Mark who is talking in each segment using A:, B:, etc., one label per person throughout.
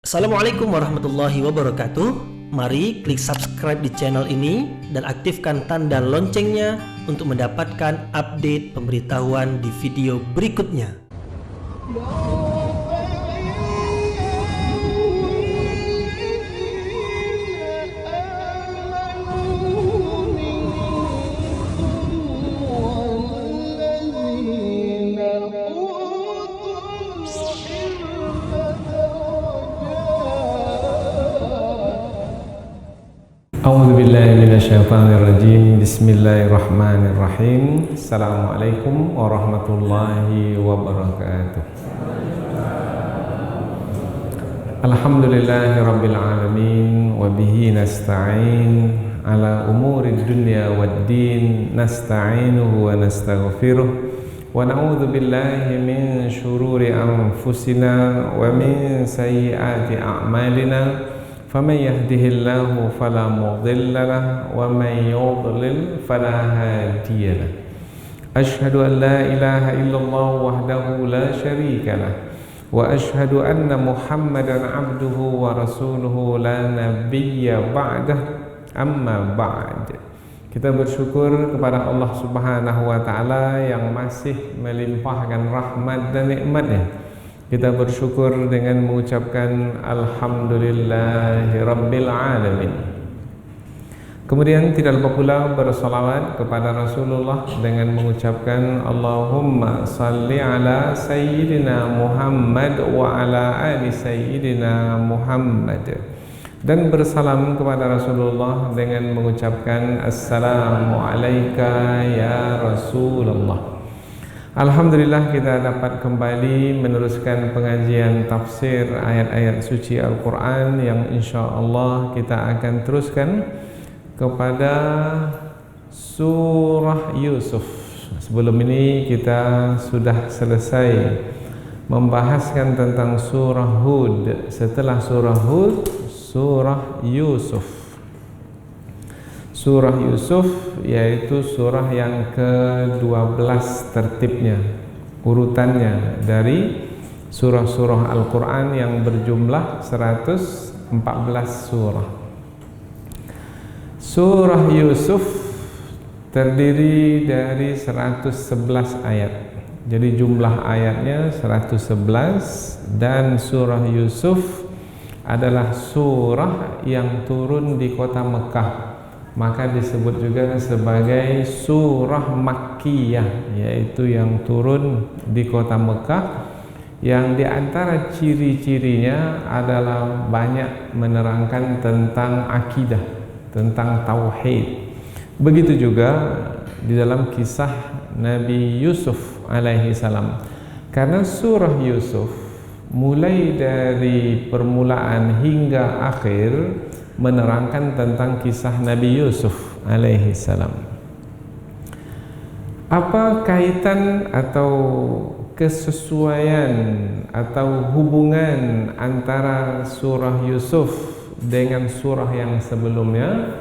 A: Assalamualaikum warahmatullahi wabarakatuh. Mari klik subscribe di channel ini dan aktifkan tanda loncengnya untuk mendapatkan update pemberitahuan di video berikutnya.
B: A'udzubillahi minasyaitonirrajim. Bismillahirrahmanirrahim. Assalamualaikum warahmatullahi wabarakatuh. Alhamdulillahi rabbil alamin wa bihi nasta'in ala umurid dunya waddin, nasta'inuhu wa nastaghfiruh wa na'udzu billahi min syururi anfusina wa min sayyiati a'malina. فمن يهده الله فلا مضل له ومن يضلل فلا هادي له أشهد أن لا إله إلا الله وحده لا شريك له وأشهد أن محمدا عبده ورسوله لا نبي بعده أما بعد. Kita bersyukur kepada Allah Subhanahu wa taala yang masih melimpahkan rahmat dan nikmat-Nya. Kita bersyukur dengan mengucapkan Alhamdulillahi Rabbil Alamin. Kemudian tidak lupa pula bersalawat kepada Rasulullah dengan mengucapkan Allahumma salli ala Sayyidina Muhammad wa ala ali Sayyidina Muhammad. Dan bersalam kepada Rasulullah dengan mengucapkan Assalamu alayka ya Rasulullah. Alhamdulillah kita dapat kembali meneruskan pengajian tafsir ayat-ayat suci Al-Quran yang insyaAllah kita akan teruskan kepada surah Yusuf. Sebelum ini kita sudah selesai membahaskan tentang surah Hud. Setelah surah Hud, surah Yusuf. Surah Yusuf yaitu surah yang ke-12 tertibnya, urutannya dari surah-surah Al-Quran yang berjumlah 114 surah. Surah Yusuf terdiri dari 111 ayat. Jadi jumlah ayatnya 111 dan surah Yusuf adalah surah yang turun di kota Mekah. Maka disebut juga sebagai surah Makkiyah, yaitu yang turun di kota Mekah, yang diantara ciri-cirinya adalah banyak menerangkan tentang akidah, tentang tauhid. Begitu juga di dalam kisah Nabi Yusuf alaihi salam. Karena surah Yusuf mulai dari permulaan hingga akhir menerangkan tentang kisah Nabi Yusuf alaihi salam. Apa kaitan atau kesesuaian atau hubungan antara surah Yusuf dengan surah yang sebelumnya?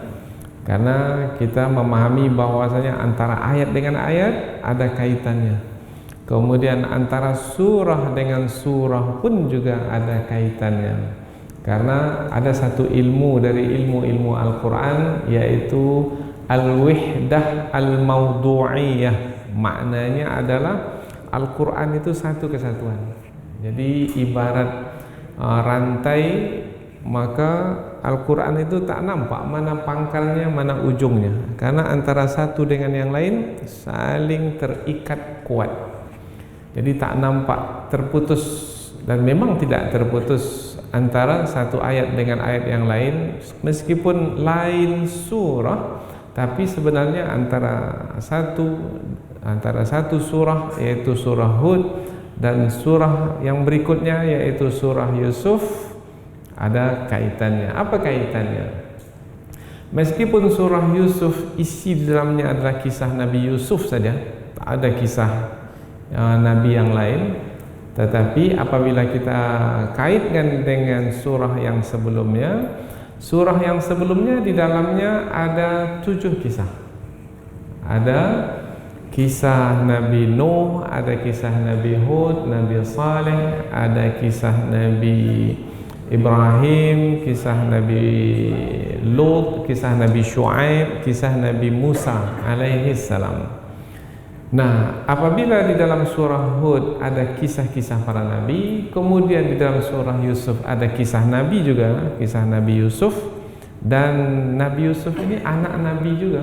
B: Karena kita memahami bahwasanya antara ayat dengan ayat ada kaitannya. Kemudian antara surah dengan surah pun juga ada kaitannya. Karena ada satu ilmu dari ilmu-ilmu Al-Quran, yaitu Al-Wihdah Al-Mawdu'iyah. Maknanya adalah Al-Quran itu satu kesatuan. Jadi ibarat rantai, maka Al-Quran itu tak nampak mana pangkalnya, mana ujungnya. Karena antara satu dengan yang lain saling terikat kuat. Jadi tak nampak terputus, dan memang tidak terputus antara satu ayat dengan ayat yang lain, meskipun lain surah, tapi sebenarnya antara satu surah yaitu surah Hud dan surah yang berikutnya yaitu surah Yusuf ada kaitannya. Apa kaitannya? Meskipun surah Yusuf isi dalamnya adalah kisah Nabi Yusuf saja, tak ada kisah Nabi yang lain. Tetapi apabila kita kaitkan dengan surah yang sebelumnya di dalamnya ada 7 kisah. Ada kisah Nabi Nuh, ada kisah Nabi Hud, Nabi Saleh, ada kisah Nabi Ibrahim, kisah Nabi Lut, kisah Nabi Shu'aib, kisah Nabi Musa alaihi salam. Nah, apabila di dalam surah Hud ada kisah-kisah para nabi, kemudian di dalam surah Yusuf ada kisah nabi juga, kisah Nabi Yusuf, dan Nabi Yusuf ini anak nabi juga,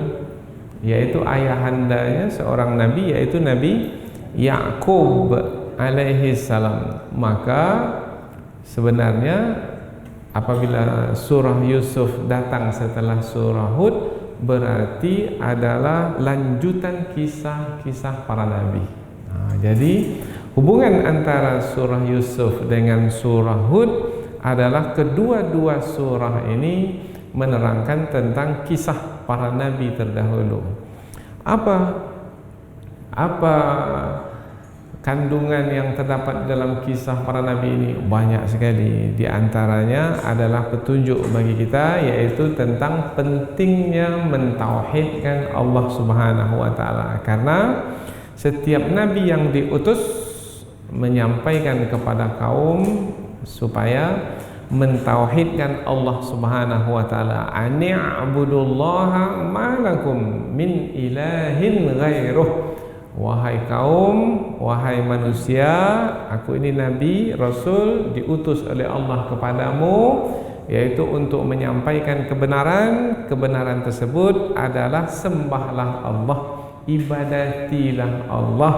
B: yaitu ayahandanya seorang nabi, yaitu Nabi Ya'qub alaihi salam. Maka sebenarnya apabila surah Yusuf datang setelah surah Hud, berarti adalah lanjutan kisah-kisah para nabi. Jadi hubungan antara surah Yusuf dengan surah Hud adalah kedua-dua surah ini menerangkan tentang kisah para nabi terdahulu. Apa kandungan yang terdapat dalam kisah para nabi ini? Banyak sekali. Di antaranya adalah petunjuk bagi kita, yaitu tentang pentingnya mentauhidkan Allah Subhanahu wa taala. Karena setiap nabi yang diutus menyampaikan kepada kaum supaya mentauhidkan Allah Subhanahu wa taala. Ani'budullaha ma lakum min ilahin ghairuh. Wahai kaum, wahai manusia, aku ini nabi, rasul, diutus oleh Allah kepadamu, yaitu untuk menyampaikan kebenaran. Kebenaran tersebut adalah sembahlah Allah, ibadatilah Allah,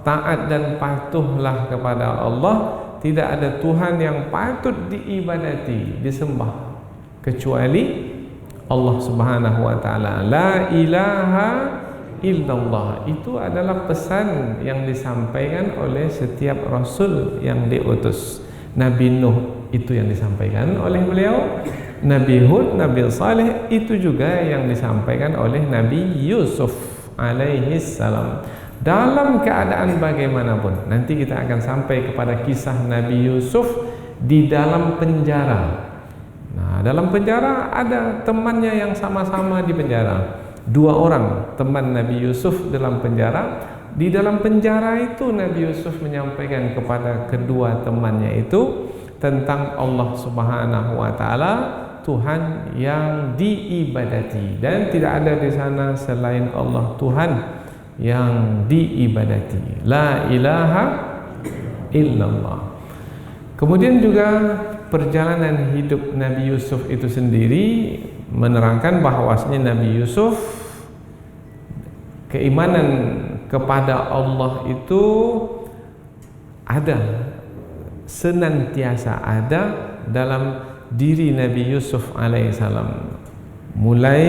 B: taat dan patuhlah kepada Allah. Tidak ada Tuhan yang patut diibadati, disembah kecuali Allah Subhanahu wa taala. La ilaha illallah. Itu adalah pesan yang disampaikan oleh setiap rasul yang diutus. Nabi Nuh itu yang disampaikan oleh beliau, Nabi Hud, Nabi Saleh itu juga yang disampaikan oleh Nabi Yusuf alaihi salam. Dalam keadaan bagaimanapun, nanti kita akan sampai kepada kisah Nabi Yusuf di dalam penjara. Nah, dalam penjara ada temannya yang sama-sama di penjara. Dua orang teman Nabi Yusuf dalam penjara. Di dalam penjara itu Nabi Yusuf menyampaikan kepada kedua temannya itu tentang Allah Subhanahu wa taala, Tuhan yang diibadati, dan tidak ada di sana selain Allah Tuhan yang diibadati. La ilaha illallah. Kemudian juga perjalanan hidup Nabi Yusuf itu sendiri menerangkan bahwasanya Nabi Yusuf keimanan kepada Allah itu ada, senantiasa ada dalam diri Nabi Yusuf alaihissalam, mulai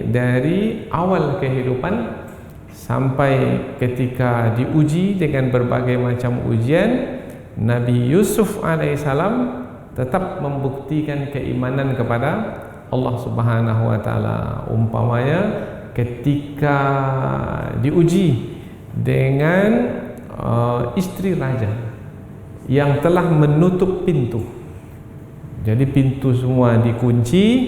B: dari awal kehidupan sampai ketika diuji dengan berbagai macam ujian. Nabi Yusuf alaihissalam tetap membuktikan keimanan kepada Allah Subhanahu wa taala. Umpamanya ketika diuji dengan istri raja yang telah menutup pintu. Jadi pintu semua dikunci,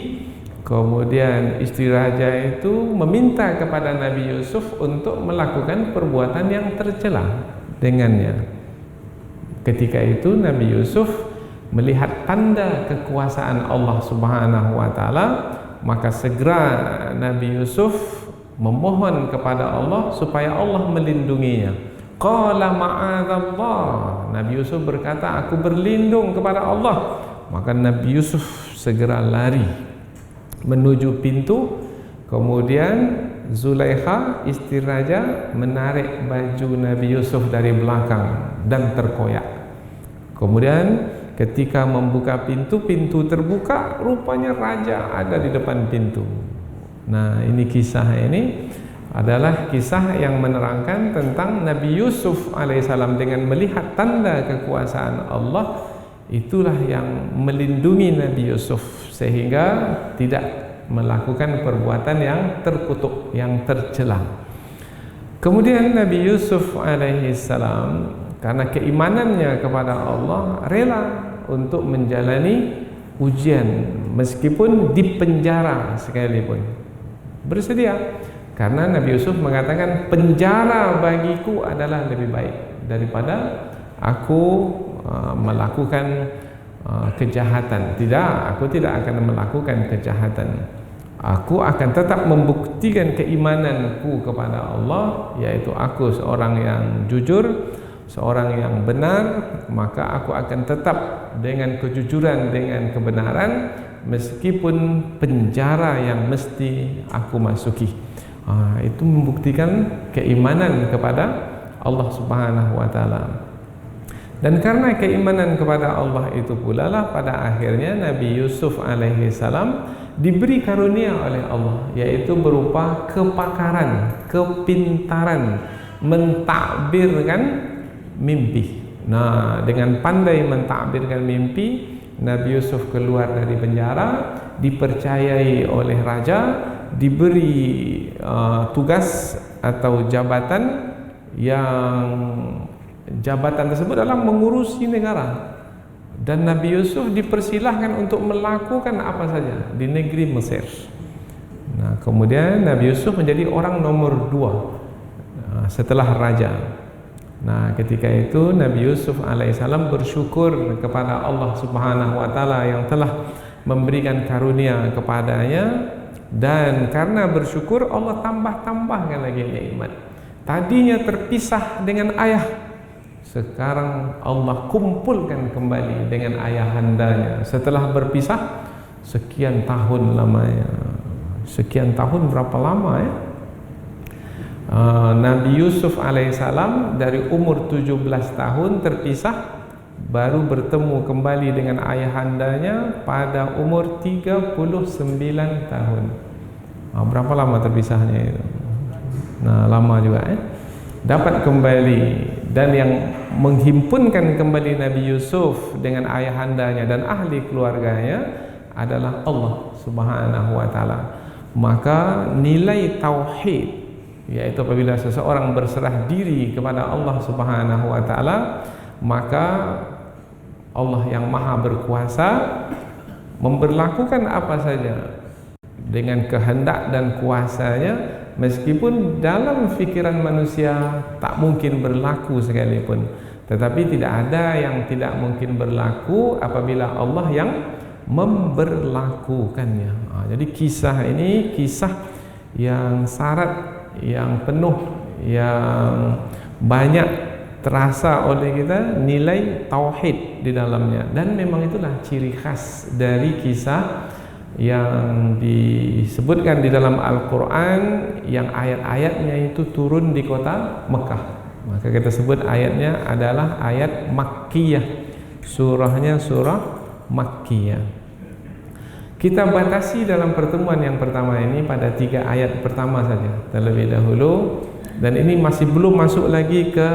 B: kemudian istri raja itu meminta kepada Nabi Yusuf untuk melakukan perbuatan yang tercela dengannya. Ketika itu Nabi Yusuf melihat tanda kekuasaan Allah Subhanahu wa taala, maka segera Nabi Yusuf memohon kepada Allah supaya Allah melindunginya. Qala ma'adzallah. Nabi Yusuf berkata, aku berlindung kepada Allah. Maka Nabi Yusuf segera lari menuju pintu. Kemudian Zulaikha istri raja menarik baju Nabi Yusuf dari belakang dan terkoyak. Kemudian ketika membuka pintu, pintu terbuka, rupanya raja ada di depan pintu. Nah, ini kisah ini adalah kisah yang menerangkan tentang Nabi Yusuf alaihissalam dengan melihat tanda kekuasaan Allah. Itulah yang melindungi Nabi Yusuf sehingga tidak melakukan perbuatan yang terkutuk, yang tercela. Kemudian Nabi Yusuf alaihissalam karena keimanannya kepada Allah rela untuk menjalani ujian meskipun di penjara sekalipun. Bersedia, karena Nabi Yusuf mengatakan penjara bagiku adalah lebih baik daripada aku melakukan kejahatan. Tidak, aku tidak akan melakukan kejahatan. Aku akan tetap membuktikan keimananku kepada Allah, yaitu aku seorang yang jujur, seorang yang benar. Maka aku akan tetap dengan kejujuran, dengan kebenaran, meskipun penjara yang mesti aku masuki. Itu membuktikan keimanan kepada Allah Subhanahu wa taala. Dan karena keimanan kepada Allah itu pula lah pada akhirnya Nabi Yusuf alaihi salam diberi karunia oleh Allah, yaitu berupa kepakaran, kepintaran mentakbirkan mimpi. Nah, dengan pandai mentakbirkan mimpi, Nabi Yusuf keluar dari penjara, dipercayai oleh raja, diberi tugas atau jabatan yang jabatan tersebut adalah mengurusi negara. Dan Nabi Yusuf dipersilahkan untuk melakukan apa saja di negeri Mesir. Nah, kemudian Nabi Yusuf menjadi orang nomor 2 setelah raja. Nah, ketika itu Nabi Yusuf alaihissalam bersyukur kepada Allah Subhanahu wa taala yang telah memberikan karunia kepadanya, dan karena bersyukur Allah tambah-tambahkan lagi nikmat. Tadinya terpisah dengan ayah, sekarang Allah kumpulkan kembali dengan ayahandanya setelah berpisah sekian tahun lamanya. Sekian tahun berapa lama ya? Nabi Yusuf alaihissalam dari umur 17 tahun terpisah, baru bertemu kembali dengan ayahandanya pada umur 39 tahun. Berapa lama terpisahnya itu? Nah, lama juga ya. Dapat kembali, dan yang menghimpunkan kembali Nabi Yusuf dengan ayahandanya dan ahli keluarganya adalah Allah Subhanahu wa taala. Maka nilai tauhid, yaitu apabila seseorang berserah diri kepada Allah Subhanahu wa taala, maka Allah yang maha berkuasa memberlakukan apa saja dengan kehendak dan kuasanya, meskipun dalam fikiran manusia tak mungkin berlaku sekalipun. Tetapi tidak ada yang tidak mungkin berlaku apabila Allah yang memberlakukannya. Jadi kisah ini kisah yang syarat, yang penuh, yang banyak terasa oleh kita nilai tauhid di dalamnya. Dan memang itulah ciri khas dari kisah yang disebutkan di dalam Al-Quran, yang ayat-ayatnya itu turun di kota Mekah. Maka kita sebut ayatnya adalah ayat Makkiyah, surahnya surah Makkiyah. Kita batasi dalam pertemuan yang pertama ini pada 3 ayat pertama saja terlebih dahulu, dan ini masih belum masuk lagi ke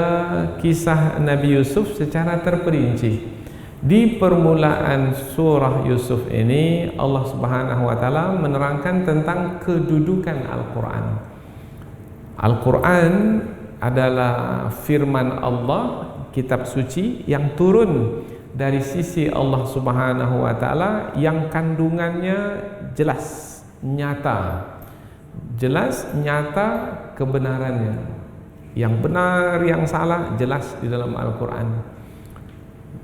B: kisah Nabi Yusuf secara terperinci. Di permulaan surah Yusuf ini Allah Subhanahu wa taala menerangkan tentang kedudukan Al-Quran. Al-Quran adalah firman Allah, kitab suci yang turun dari sisi Allah Subhanahu wa taala, yang kandungannya jelas, nyata. Jelas, nyata kebenarannya. Yang benar, yang salah jelas di dalam Al-Quran.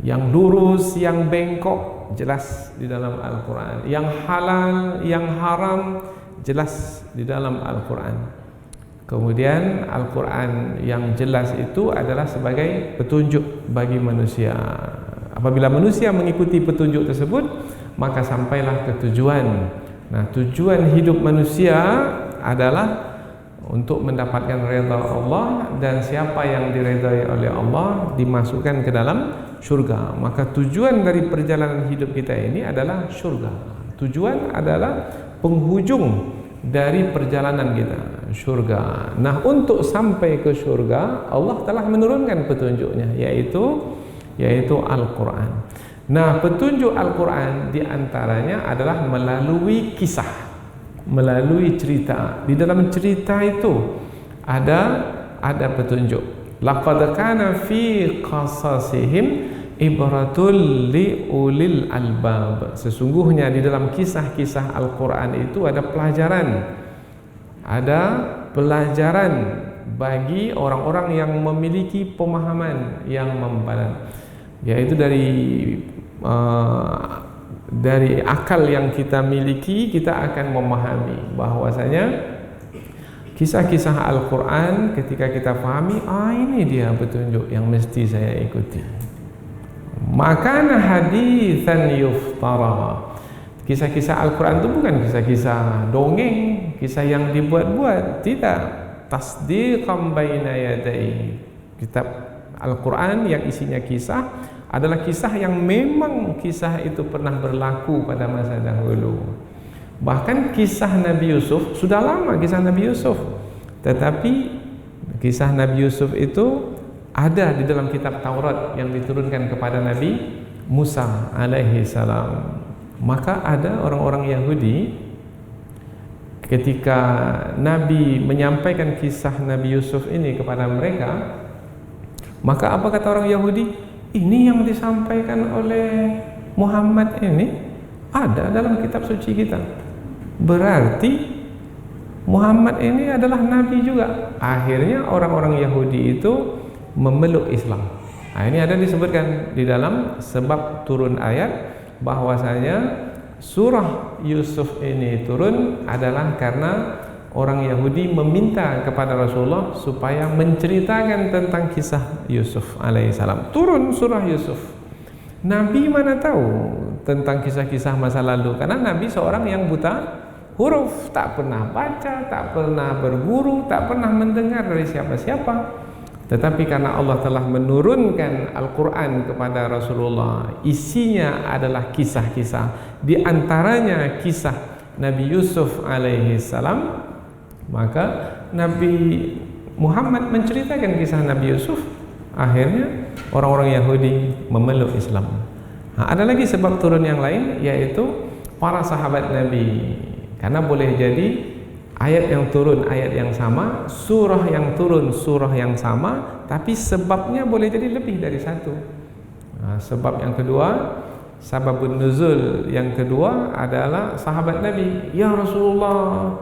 B: Yang lurus, yang bengkok jelas di dalam Al-Quran. Yang halal, yang haram jelas di dalam Al-Quran. Kemudian Al-Quran yang jelas itu adalah sebagai petunjuk bagi manusia. Apabila manusia mengikuti petunjuk tersebut, maka sampailah ke tujuan. Nah, tujuan hidup manusia adalah untuk mendapatkan redha Allah, dan siapa yang diredai oleh Allah dimasukkan ke dalam syurga. Maka tujuan dari perjalanan hidup kita ini adalah syurga. Tujuan adalah penghujung dari perjalanan kita, syurga. Nah, untuk sampai ke syurga Allah telah menurunkan petunjuknya, yaitu Al-Quran. Nah, petunjuk Al-Quran diantaranya adalah melalui kisah, melalui cerita. Di dalam cerita itu ada petunjuk. Laqad kana fi qasasihim ibratul li ulil albab. Sesungguhnya di dalam kisah-kisah Al-Quran itu ada pelajaran. Ada pelajaran bagi orang-orang yang memiliki pemahaman yang membalas, yaitu dari dari akal yang kita miliki, kita akan memahami bahwasanya kisah-kisah Al-Quran ketika kita pahami, ini dia petunjuk yang mesti saya ikuti. Makana hadithan yuftara. Kisah-kisah Al-Quran itu bukan kisah-kisah dongeng, kisah yang dibuat-buat, tidak. Tasdiqan baina yadai. Kitab Al-Quran yang isinya kisah adalah kisah yang memang kisah itu pernah berlaku pada masa dahulu. Bahkan kisah Nabi Yusuf sudah lama, kisah Nabi Yusuf, tetapi kisah Nabi Yusuf itu ada di dalam kitab Taurat yang diturunkan kepada Nabi Musa alaihi salam. Maka ada orang-orang Yahudi ketika Nabi menyampaikan kisah Nabi Yusuf ini kepada mereka, maka apa kata orang Yahudi? Ini yang disampaikan oleh Muhammad ini ada dalam kitab suci kita. Berarti Muhammad ini adalah Nabi juga. Akhirnya orang-orang Yahudi itu memeluk Islam. Ini ada disebutkan di dalam sebab turun ayat bahwasanya surah Yusuf ini turun adalah karena orang Yahudi meminta kepada Rasulullah supaya menceritakan tentang kisah Yusuf alaihissalam. Turun surah Yusuf. Nabi mana tahu tentang kisah-kisah masa lalu, karena Nabi seorang yang buta huruf, tak pernah baca, tak pernah berguru, tak pernah mendengar dari siapa-siapa. Tetapi karena Allah telah menurunkan Al-Quran kepada Rasulullah, isinya adalah kisah-kisah, di antaranya kisah Nabi Yusuf alaihi salam, maka Nabi Muhammad menceritakan kisah Nabi Yusuf. Akhirnya orang-orang Yahudi memeluk Islam. Ada lagi sebab turun yang lain, yaitu para sahabat Nabi. Karena boleh jadi ayat yang turun ayat yang sama, surah yang turun surah yang sama, tapi sebabnya boleh jadi lebih dari satu. Sebab yang kedua, sababun nuzul yang kedua adalah sahabat Nabi, ya Rasulullah,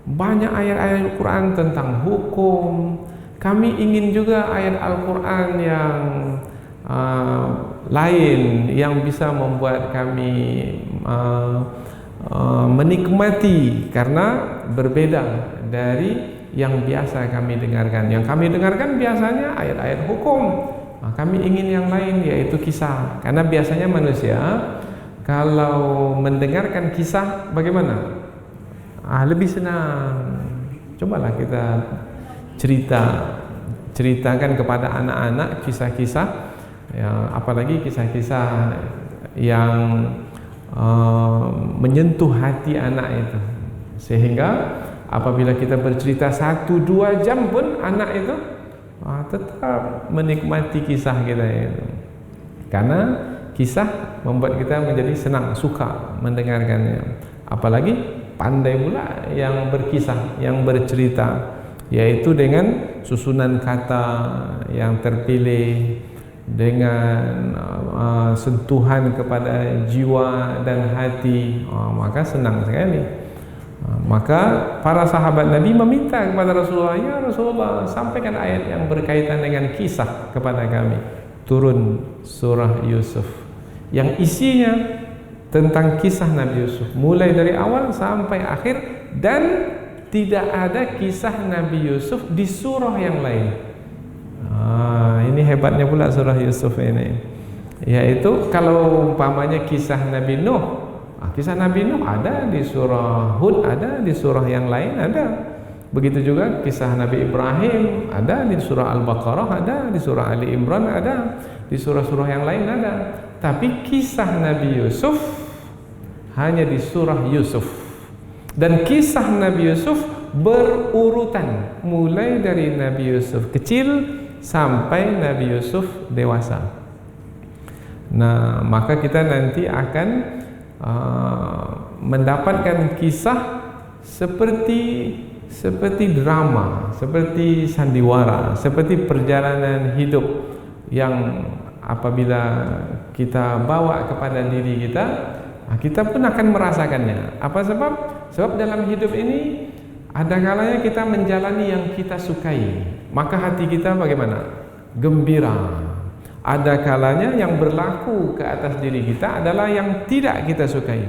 B: banyak ayat-ayat Al-Quran tentang hukum, kami ingin juga ayat Al-Quran yang lain yang bisa membuat kami menikmati, karena berbeda dari yang biasa kami dengarkan. Yang kami dengarkan biasanya ayat-ayat hukum, kami ingin yang lain, yaitu kisah. Karena biasanya manusia kalau mendengarkan kisah bagaimana? Lebih senang. Cobalah kita ceritakan kepada anak-anak kisah-kisah, apalagi kisah-kisah yang menyentuh hati anak itu, sehingga apabila kita bercerita 1-2 jam pun anak itu tetap menikmati kisah kita itu, karena kisah membuat kita menjadi senang, suka mendengarkannya. Apalagi pandai pula yang berkisah, yang bercerita, yaitu dengan susunan kata yang terpilih, dengan sentuhan kepada jiwa dan hati, maka senang sekali. Maka para sahabat Nabi meminta kepada Rasulullah, ya Rasulullah, sampaikan ayat yang berkaitan dengan kisah kepada kami. Turun surah Yusuf yang isinya tentang kisah Nabi Yusuf, mulai dari awal sampai akhir, dan tidak ada kisah Nabi Yusuf di surah yang lain. Ini hebatnya pula surah Yusuf ini, yaitu kalau umpamanya kisah Nabi Nuh, kisah Nabi Nuh ada di surah Hud, ada di surah yang lain ada. Begitu juga kisah Nabi Ibrahim ada di surah Al-Baqarah, ada di surah Ali Imran, ada di surah-surah yang lain ada. Tapi kisah Nabi Yusuf hanya di surah Yusuf, dan kisah Nabi Yusuf berurutan mulai dari Nabi Yusuf kecil sampai Nabi Yusuf dewasa. Nah, maka kita nanti akan mendapatkan kisah seperti drama, seperti sandiwara, seperti perjalanan hidup yang apabila kita bawa kepada diri kita, kita pun akan merasakannya. Apa sebab? Sebab dalam hidup ini ada kalanya kita menjalani yang kita sukai, maka hati kita bagaimana? Gembira. Ada kalanya yang berlaku ke atas diri kita adalah yang tidak kita sukai.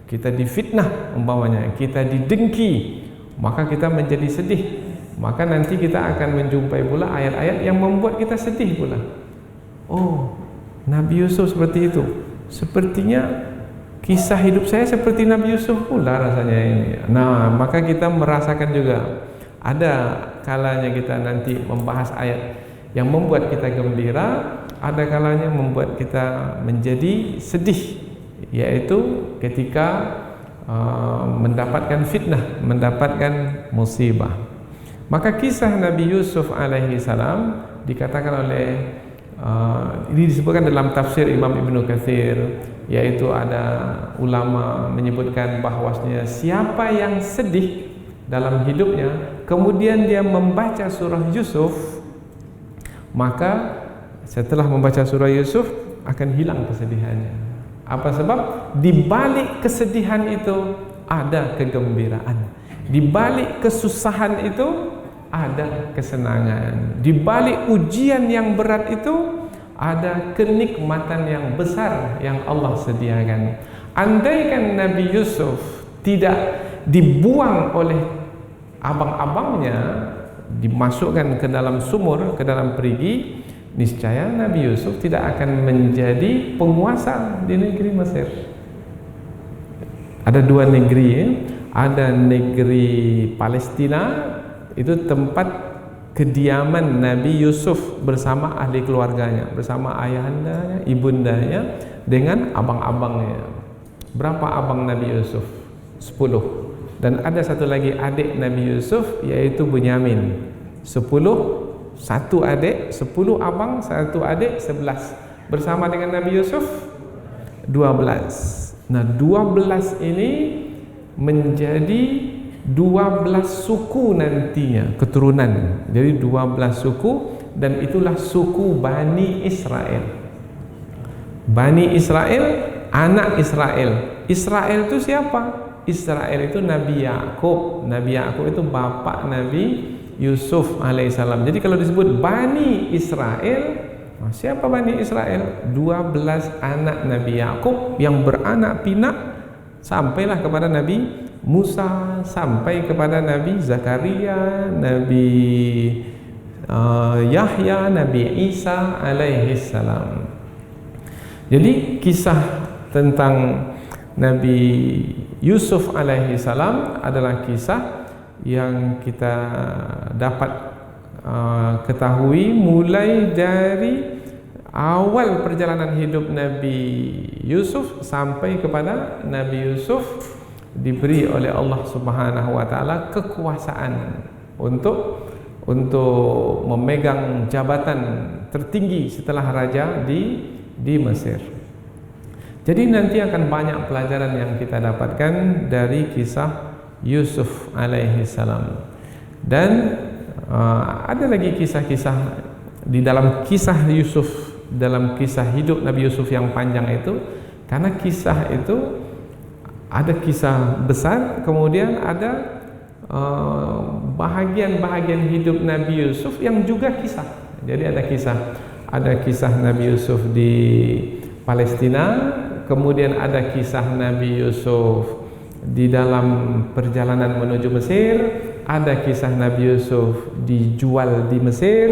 B: Kita difitnah umpamanya, kita didengki, maka kita menjadi sedih. Maka nanti kita akan menjumpai pula ayat-ayat yang membuat kita sedih pula. Oh, Nabi Yusuf seperti itu. Sepertinya kisah hidup saya seperti Nabi Yusuf pula rasanya ini. Nah, maka kita merasakan juga. Ada kalanya kita nanti membahas ayat yang membuat kita gembira, ada kalanya membuat kita menjadi sedih, yaitu ketika mendapatkan fitnah, mendapatkan musibah. Maka kisah Nabi Yusuf alaihi salam dikatakan oleh ini disebutkan dalam tafsir Imam Ibnu Katsir, yaitu ada ulama menyebutkan bahwasanya siapa yang sedih dalam hidupnya kemudian dia membaca surah Yusuf, maka setelah membaca surah Yusuf akan hilang kesedihannya. Apa sebab? Di balik kesedihan itu ada kegembiraan. Di balik kesusahan itu ada kesenangan. Di balik ujian yang berat itu ada kenikmatan yang besar yang Allah sediakan. Andaikan Nabi Yusuf tidak dibuang oleh abang-abangnya, dimasukkan ke dalam sumur, ke dalam perigi, niscaya Nabi Yusuf tidak akan menjadi penguasa di negeri Mesir. Ada dua negeri ya. Ada negeri Palestina, itu tempat kediaman Nabi Yusuf bersama ahli keluarganya, bersama ayahandanya, ibundanya, dengan abang-abangnya. Berapa abang Nabi Yusuf? 10. Dan ada satu lagi adik Nabi Yusuf, yaitu Bunyamin. 10, satu adik, 10 abang, satu adik, 11. Bersama dengan Nabi Yusuf 12. Nah, 12 ini menjadi 12 suku nantinya, keturunan. Jadi 12 suku, dan itulah suku Bani Israel. Bani Israel, anak Israel. Israel itu siapa? Israel itu Nabi Yakub. Nabi Yakub itu bapak Nabi Yusuf alaihissalam. Jadi kalau disebut Bani Israel, siapa Bani Israel? 12 anak Nabi Yakub yang beranak pinak sampailah kepada Nabi Musa, sampai kepada Nabi Zakaria, Nabi Yahya, Nabi Isa alaihissalam. Jadi kisah tentang Nabi Yusuf alaihissalam adalah kisah yang kita dapat ketahui mulai dari awal perjalanan hidup Nabi Yusuf sampai kepada Nabi Yusuf diberi oleh Allah Subhanahu wa taala kekuasaan untuk memegang jabatan tertinggi setelah raja di Mesir. Jadi nanti akan banyak pelajaran yang kita dapatkan dari kisah Yusuf alaihi salam. Dan ada lagi kisah-kisah di dalam kisah Yusuf, dalam kisah hidup Nabi Yusuf yang panjang itu, karena kisah itu ada kisah besar, kemudian ada bahagian-bahagian hidup Nabi Yusuf yang juga kisah. Jadi ada kisah Nabi Yusuf di Palestina, kemudian ada kisah Nabi Yusuf di dalam perjalanan menuju Mesir, ada kisah Nabi Yusuf dijual di Mesir,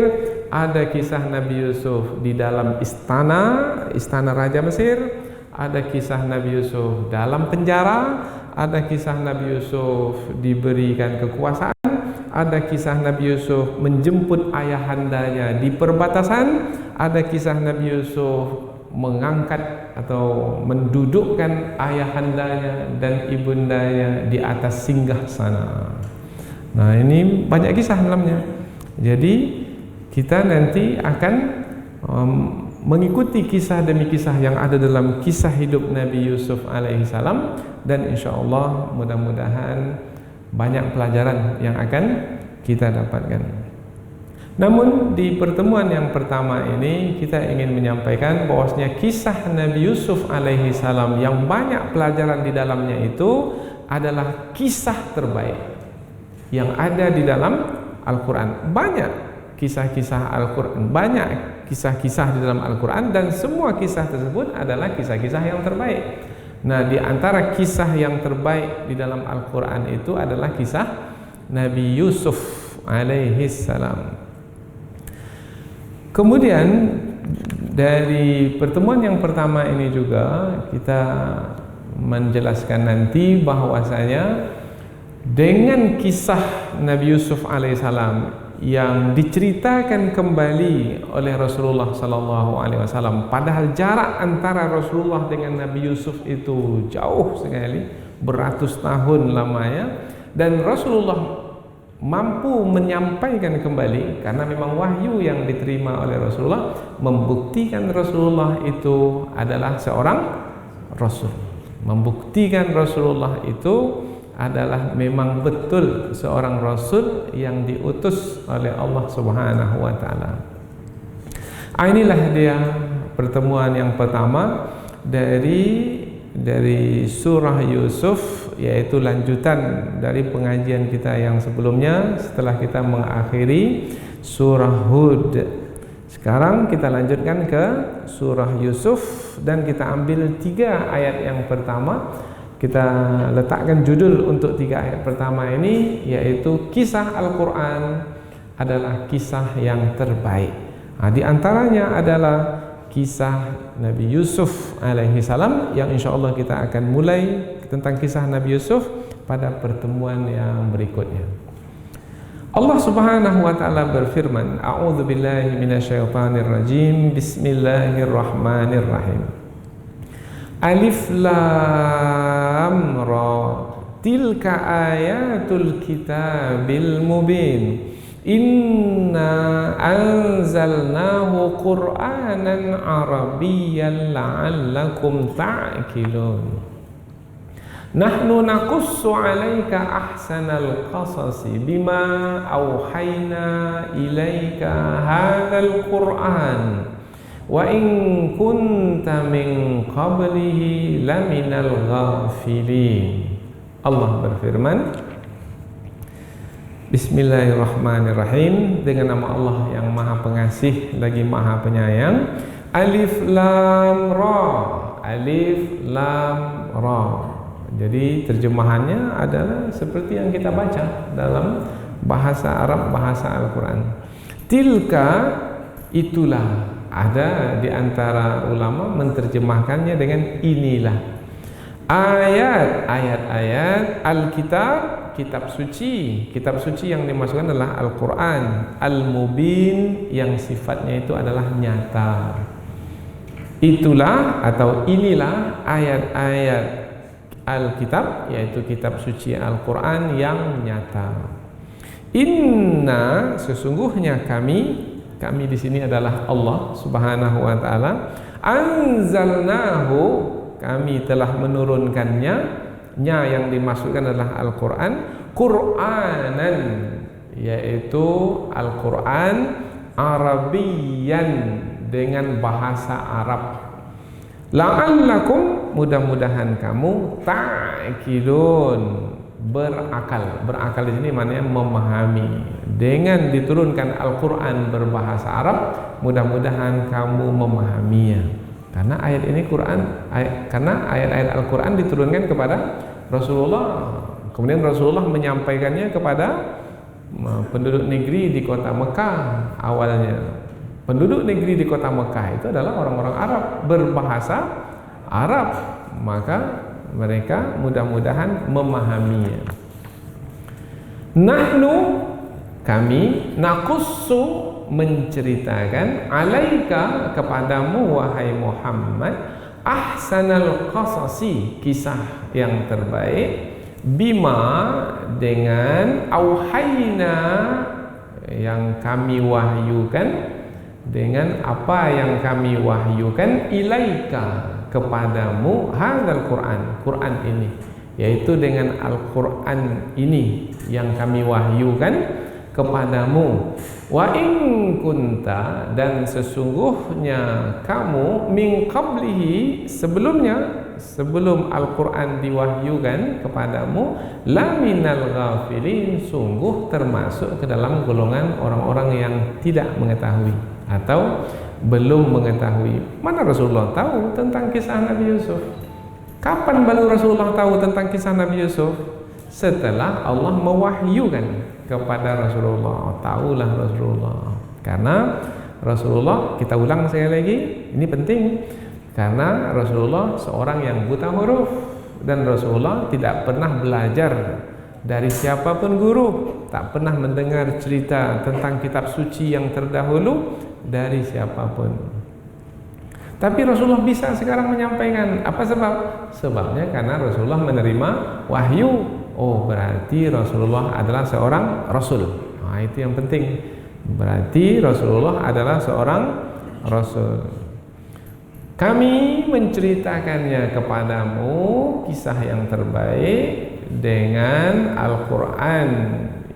B: ada kisah Nabi Yusuf di dalam istana Raja Mesir, ada kisah Nabi Yusuf dalam penjara, ada kisah Nabi Yusuf diberikan kekuasaan, ada kisah Nabi Yusuf menjemput ayahandanya di perbatasan, ada kisah Nabi Yusuf mengangkat atau mendudukkan ayahandanya dan ibundanya di atas singgah sana. Nah, ini banyak kisah dalamnya. Jadi kita nanti akan mengikuti kisah demi kisah yang ada dalam kisah hidup Nabi Yusuf alaihissalam, dan insyaallah mudah-mudahan banyak pelajaran yang akan kita dapatkan. Namun di pertemuan yang pertama ini kita ingin menyampaikan bahwasanya kisah Nabi Yusuf alaihissalam yang banyak pelajaran di dalamnya itu adalah kisah terbaik yang ada di dalam Al-Quran. Banyak kisah-kisah Al-Quran, banyak kisah-kisah di dalam Al-Quran, dan semua kisah tersebut adalah kisah-kisah yang terbaik. Nah, di antara kisah yang terbaik di dalam Al-Quran itu adalah kisah Nabi Yusuf alaihi salam. Kemudian dari pertemuan yang pertama ini juga kita menjelaskan nanti bahwasanya dengan kisah Nabi Yusuf alaihissalam yang diceritakan kembali oleh Rasulullah sallallahu alaihi wasallam, padahal jarak antara Rasulullah dengan Nabi Yusuf itu jauh sekali, beratus tahun lamanya, dan Rasulullah mampu menyampaikan kembali karena memang wahyu yang diterima oleh Rasulullah membuktikan Rasulullah itu adalah seorang Rasul, membuktikan Rasulullah itu adalah memang betul seorang Rasul yang diutus oleh Allah Subhanahu wa Ta'ala. Inilah dia pertemuan yang pertama dari surah Yusuf, yaitu lanjutan dari pengajian kita yang sebelumnya setelah kita mengakhiri surah Hud. Sekarang kita lanjutkan ke surah Yusuf dan kita ambil 3 ayat yang pertama. Kita letakkan judul untuk 3 ayat pertama ini, yaitu kisah Al-Quran adalah kisah yang terbaik. Nah, di antaranya adalah kisah Nabi Yusuf alaihi salam, yang insya Allah kita akan mulai tentang kisah Nabi Yusuf pada pertemuan yang berikutnya. Allah Subhanahu wa Ta'ala berfirman, A'udzu billahi minasyaitonir rajim, Bismillahirrahmanirrahim. Alif Lam Ra, tilka ayatul kitabil mubin, inna anzalnahu qur'anan arabiyyan la'allakum ta'qilun. Nahnu naqussu 'alaika ahsanal qasasi bima auhayna ilaika hadzal qur'an wa in kunta min qablihi laminal ghafilin. Allah berfirman, Bismillahirrahmanirrahim, dengan nama Allah yang Maha Pengasih lagi Maha Penyayang. Alif Lam Ra, Alif Lam Ra. Jadi terjemahannya adalah seperti yang kita baca dalam bahasa Arab, bahasa Al-Quran. Tilka, itulah. Ada di antara ulama menerjemahkannya dengan inilah. Ayat-ayat Alkitab, kitab suci. Kitab suci yang dimasukkan adalah Al-Quran. Al-Mubin, yang sifatnya itu adalah nyata. Itulah atau inilah ayat-ayat Alkitab, yaitu kitab suci Al-Quran yang nyata. Inna, sesungguhnya kami di sini adalah Allah Subhanahu wa Ta'ala, anzalnahu, kami telah menurunkannya, nya yang dimasukkan adalah Al-Quran, Qur'anan, yaitu Al-Quran Arabiyan, dengan bahasa Arab. La'allakum, mudah-mudahan kamu, ta'qilun, berakal. Berakal di sini maknanya memahami. Dengan diturunkan Al-Quran berbahasa Arab, mudah-mudahan kamu memahaminya. Karena ayat ini karena ayat-ayat Al-Quran diturunkan kepada Rasulullah. Kemudian Rasulullah menyampaikannya kepada penduduk negeri di kota Mekah awalnya. Penduduk negeri di kota Mekah itu adalah orang-orang Arab, berbahasa Arab. Maka mereka mudah-mudahan memahaminya. Nahnu, kami, naqussu, menceritakan, alaika, kepadamu wahai Muhammad, ahsanal qasasi, kisah yang terbaik, bima, dengan, auhayna, yang kami wahyukan, dengan apa yang kami wahyukan, ilaika, kepadamu, hadzal Quran, Quran ini, yaitu dengan Al-Quran ini yang kami wahyukan kepadamu. Wa in kunta, dan sesungguhnya kamu, min qablihi, sebelumnya sebelum Al-Quran diwahyukan kepadamu, la minal ghafilin, sungguh termasuk ke dalam golongan orang-orang yang tidak mengetahui atau belum mengetahui. Mana Rasulullah tahu tentang kisah Nabi Yusuf? Kapan baru Rasulullah tahu tentang kisah Nabi Yusuf? Setelah Allah mewahyukan kepada Rasulullah. Tahulah Rasulullah. Karena Rasulullah, kita ulang sekali lagi, ini penting, karena Rasulullah seorang yang buta huruf, dan Rasulullah tidak pernah belajar dari siapapun guru, tak pernah mendengar cerita tentang kitab suci yang terdahulu dari siapapun. Tapi Rasulullah bisa sekarang menyampaikan. Apa sebab? Sebabnya karena Rasulullah menerima wahyu. Oh, berarti Rasulullah adalah seorang Rasul. Nah, itu yang penting. Berarti Rasulullah adalah seorang Rasul. Kami menceritakannya kepadamu, kisah yang terbaik, dengan Al-Quran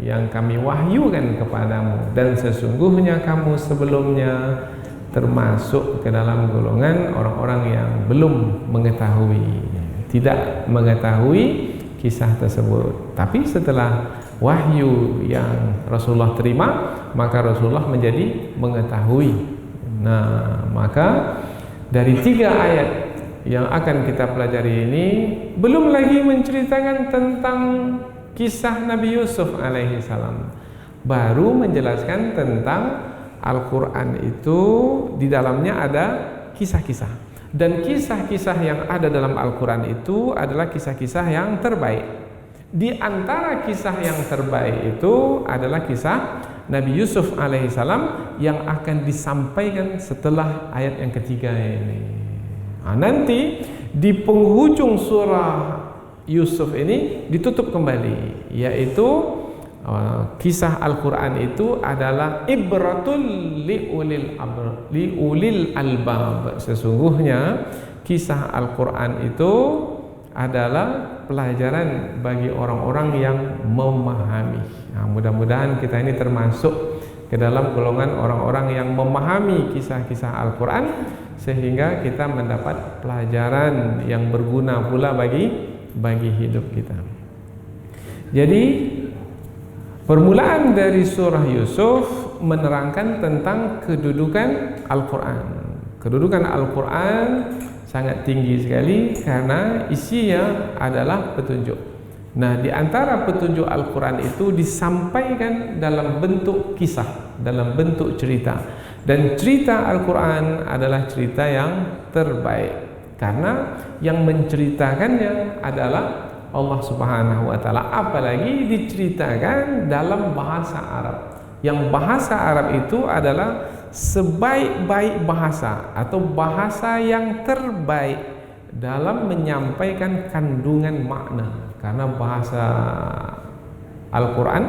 B: yang kami wahyukan kepadamu. Dan sesungguhnya kamu sebelumnya termasuk ke dalam golongan orang-orang yang belum mengetahui, tidak mengetahui kisah tersebut. Tapi setelah wahyu yang Rasulullah terima, maka Rasulullah menjadi mengetahui. Nah, maka dari 3 ayat yang akan kita pelajari ini, belum lagi menceritakan tentang kisah Nabi Yusuf alaihissalam, baru menjelaskan tentang Al-Quran itu di dalamnya ada kisah-kisah, dan kisah-kisah yang ada dalam Al-Quran itu adalah kisah-kisah yang terbaik. Di antara kisah yang terbaik itu adalah kisah Nabi Yusuf alaihissalam yang akan disampaikan setelah ayat yang ketiga ini. Nah, nanti di penghujung surah Yusuf ini ditutup kembali, yaitu kisah Al-Quran itu adalah ibratul liulil albab. Sesungguhnya kisah Al-Quran itu adalah pelajaran bagi orang-orang yang memahami. Nah, mudah-mudahan kita ini termasuk ke dalam golongan orang-orang yang memahami kisah-kisah Al-Quran, sehingga kita mendapat pelajaran yang berguna pula bagi hidup kita. Jadi permulaan dari surah Yusuf menerangkan tentang kedudukan Al-Quran. Kedudukan Al-Quran sangat tinggi sekali karena isinya adalah petunjuk. Nah, di antara petunjuk Al-Quran itu disampaikan dalam bentuk kisah, dalam bentuk cerita. Dan cerita Al-Quran adalah cerita yang terbaik karena yang menceritakannya adalah Allah Subhanahu wa Ta'ala, apalagi diceritakan dalam bahasa Arab. Yang bahasa Arab itu adalah sebaik-baik bahasa atau bahasa yang terbaik dalam menyampaikan kandungan makna. Karena bahasa Al-Quran,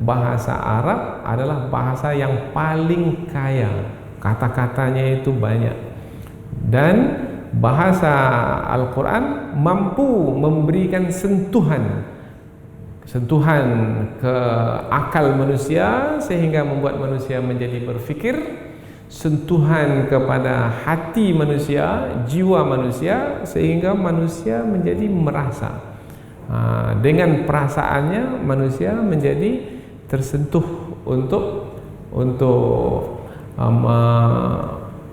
B: bahasa Arab adalah bahasa yang paling kaya, kata-katanya itu banyak, dan bahasa Al-Quran mampu memberikan sentuhan ke akal manusia sehingga membuat manusia menjadi berfikir, sentuhan kepada hati manusia, jiwa manusia, sehingga manusia menjadi merasa. Dengan perasaannya manusia menjadi tersentuh untuk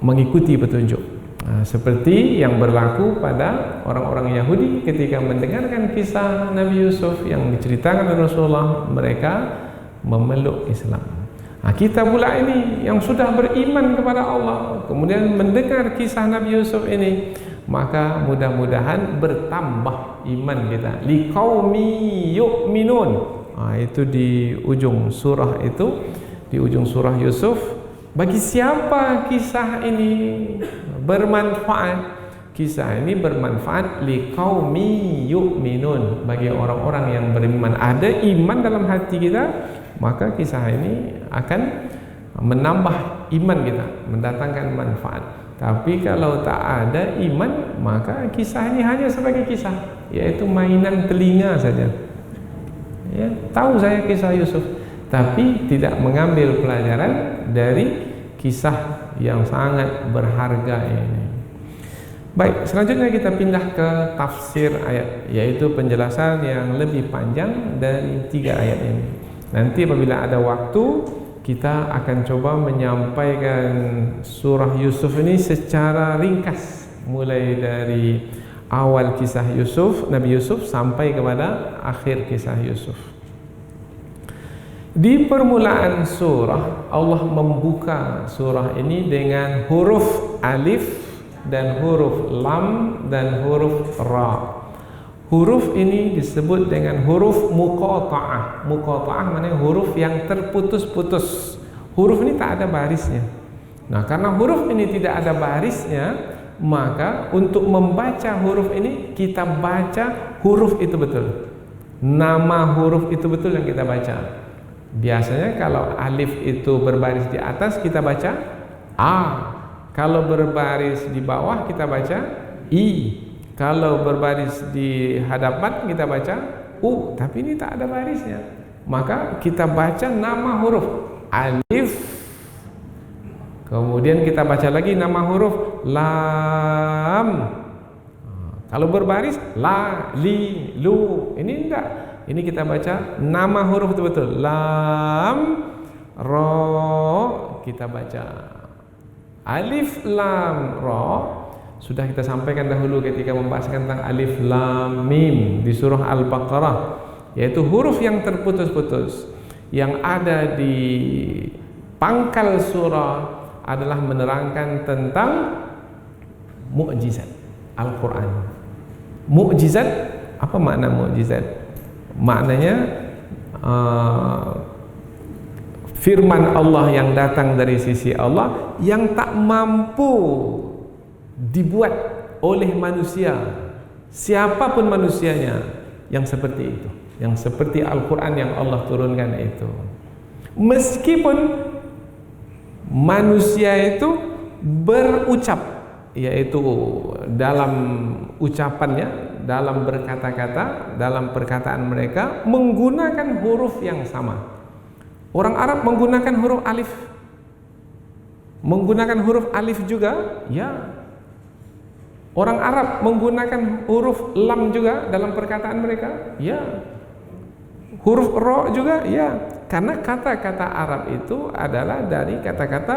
B: mengikuti petunjuk. Seperti yang berlaku pada orang-orang Yahudi ketika mendengarkan kisah Nabi Yusuf yang diceritakan oleh Rasulullah, mereka memeluk Islam. Kita pula ini yang sudah beriman kepada Allah, kemudian mendengar kisah Nabi Yusuf ini, maka mudah-mudahan bertambah iman kita. Liqaumi yu'minun. Itu di ujung surah itu, di ujung surah Yusuf. Bagi siapa kisah ini bermanfaat? Kisah ini bermanfaat liqaumi yu'minun, bagi orang-orang yang beriman. Ada iman dalam hati kita, maka kisah ini akan menambah iman kita, mendatangkan manfaat. Tapi kalau tak ada iman, maka kisah ini hanya sebagai kisah, yaitu mainan telinga saja. Ya, tahu saya kisah Yusuf, tapi tidak mengambil pelajaran dari kisah yang sangat berharga ini. Baik, selanjutnya kita pindah ke tafsir ayat, yaitu penjelasan yang lebih panjang dari 3 ayat ini. Nanti apabila ada waktu, kita akan coba menyampaikan surah Yusuf ini secara ringkas, mulai dari awal kisah Yusuf, Nabi Yusuf, sampai kepada akhir kisah Yusuf. Di permulaan surah, Allah membuka surah ini dengan huruf alif dan huruf lam dan huruf ra. Huruf ini disebut dengan huruf muqata'ah. Muqata'ah maknanya huruf yang terputus-putus. Huruf ini tak ada barisnya. Nah, karena huruf ini tidak ada barisnya, maka untuk membaca huruf ini kita baca huruf itu betul. Nama huruf itu betul yang kita baca. Biasanya kalau alif itu berbaris di atas kita baca A. Kalau berbaris di bawah kita baca I. Kalau berbaris di hadapan kita baca U. Tapi ini tak ada barisnya. Maka kita baca nama huruf alif. Kemudian kita baca lagi nama huruf lam. Kalau berbaris la, li, lu. Ini enggak. Ini kita baca nama huruf betul-betul. Lam, ro. Kita baca alif lam ra. Sudah kita sampaikan dahulu ketika membahaskan tentang alif lam mim di surah Al-Baqarah, yaitu huruf yang terputus-putus yang ada di pangkal surah adalah menerangkan tentang mukjizat Al-Quran. Mukjizat, apa makna mukjizat? Maknanya firman Allah yang datang dari sisi Allah yang tak mampu dibuat oleh manusia, siapapun manusianya, yang seperti itu, yang seperti Al-Quran yang Allah turunkan itu. Meskipun manusia itu berucap, yaitu dalam ucapannya, dalam berkata-kata, dalam perkataan mereka menggunakan huruf yang sama. Orang Arab menggunakan huruf alif. Menggunakan huruf alif juga, ya. Orang Arab menggunakan huruf lam juga dalam perkataan mereka, ya. Huruf ro juga, ya. Karena kata-kata Arab itu adalah dari kata-kata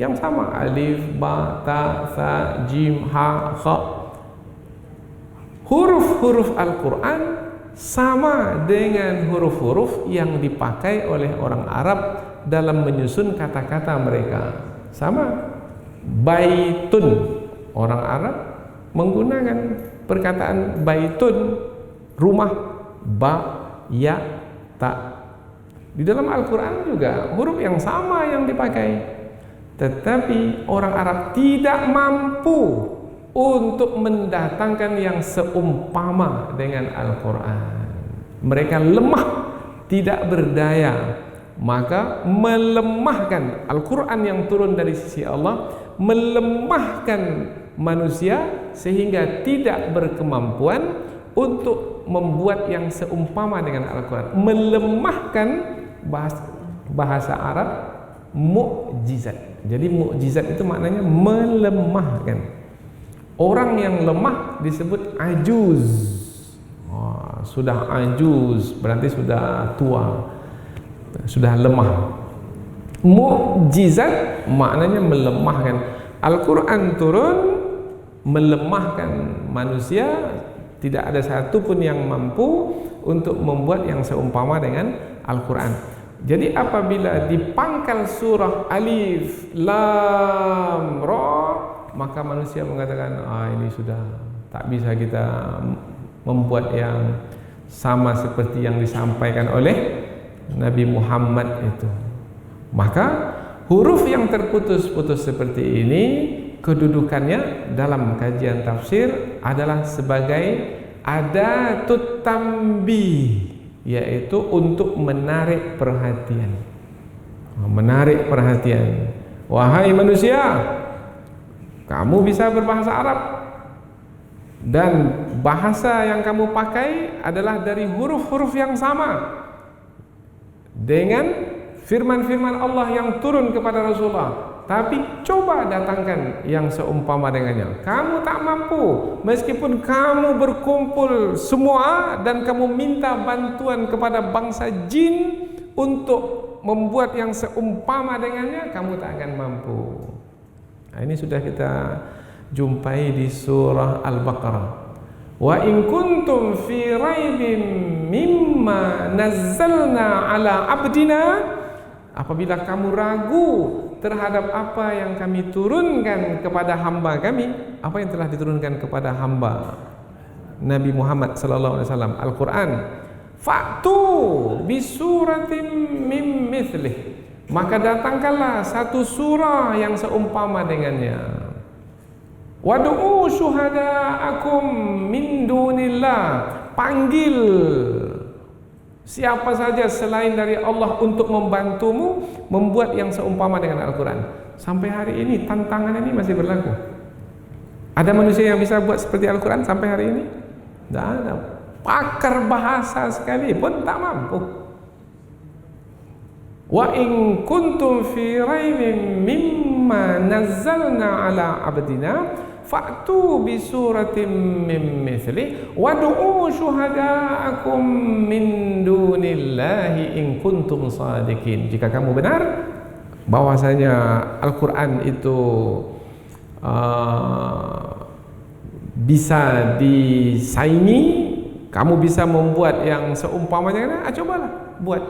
B: yang sama. Alif, ba, ta, sa, jim, ha, kha. Huruf-huruf Al-Quran sama dengan huruf-huruf yang dipakai oleh orang Arab dalam menyusun kata-kata mereka. Sama. Baitun, orang Arab menggunakan perkataan baitun, rumah, ba, ya, ta. Di dalam Al-Quran juga huruf yang sama yang dipakai. Tetapi orang Arab tidak mampu untuk mendatangkan yang seumpama dengan Al-Quran. Mereka lemah, tidak berdaya. Maka melemahkan Al-Quran yang turun dari sisi Allah, melemahkan manusia sehingga tidak berkemampuan untuk membuat yang seumpama dengan Al-Quran. Melemahkan bahasa Arab mukjizat. Jadi mukjizat itu maknanya melemahkan. Orang yang lemah disebut ajuz. Sudah ajuz berarti sudah tua, sudah lemah. Mukjizat maknanya melemahkan. Al-Quran turun melemahkan manusia. Tidak ada satupun yang mampu untuk membuat yang seumpama dengan Al-Quran. Jadi apabila di pangkal surah alif lam ra, maka manusia mengatakan, ini sudah tak bisa kita membuat yang sama seperti yang disampaikan oleh Nabi Muhammad itu. Maka huruf yang terputus-putus seperti ini kedudukannya dalam kajian tafsir adalah sebagai adatut tanbih, yaitu untuk menarik perhatian. Menarik perhatian. Wahai manusia, kamu bisa berbahasa Arab dan bahasa yang kamu pakai adalah dari huruf-huruf yang sama dengan firman-firman Allah yang turun kepada Rasulullah. tapi coba datangkan yang seumpama dengannya. Kamu tak mampu, meskipun kamu berkumpul semua dan kamu minta bantuan kepada bangsa jin untuk membuat yang seumpama dengannya, kamu tak akan mampu. Nah, ini sudah kita jumpai di surah Al-Baqarah. Wa in kuntum fi raibin mimma nazzalna ala abdina, apabila kamu ragu terhadap apa yang kami turunkan kepada hamba kami, apa yang telah diturunkan kepada hamba Nabi Muhammad sallallahu alaihi wasallam, Al-Qur'an, fa'tu bi suratin mim mithlih, maka datangkanlah satu surah yang seumpama dengannya. Wad'u syuhada'akum min dunillah, panggil siapa saja selain dari Allah untuk membantumu membuat yang seumpama dengan Al-Quran. Sampai hari ini tantangan ini masih berlaku. Ada manusia yang bisa buat seperti Al-Quran sampai hari ini? Tidak ada. Pakar bahasa sekalipun tak mampu. Wa in kuntum fi raibin mimma nazzalna ala abdina fa'tu bi suratin min mithli wad'u syuhada'akum min dunillahi in kuntum sadiqin. Jika kamu benar bahwasanya Al-Quran itu bisa disaingi, kamu bisa membuat yang seumpamanya, cobalah buat.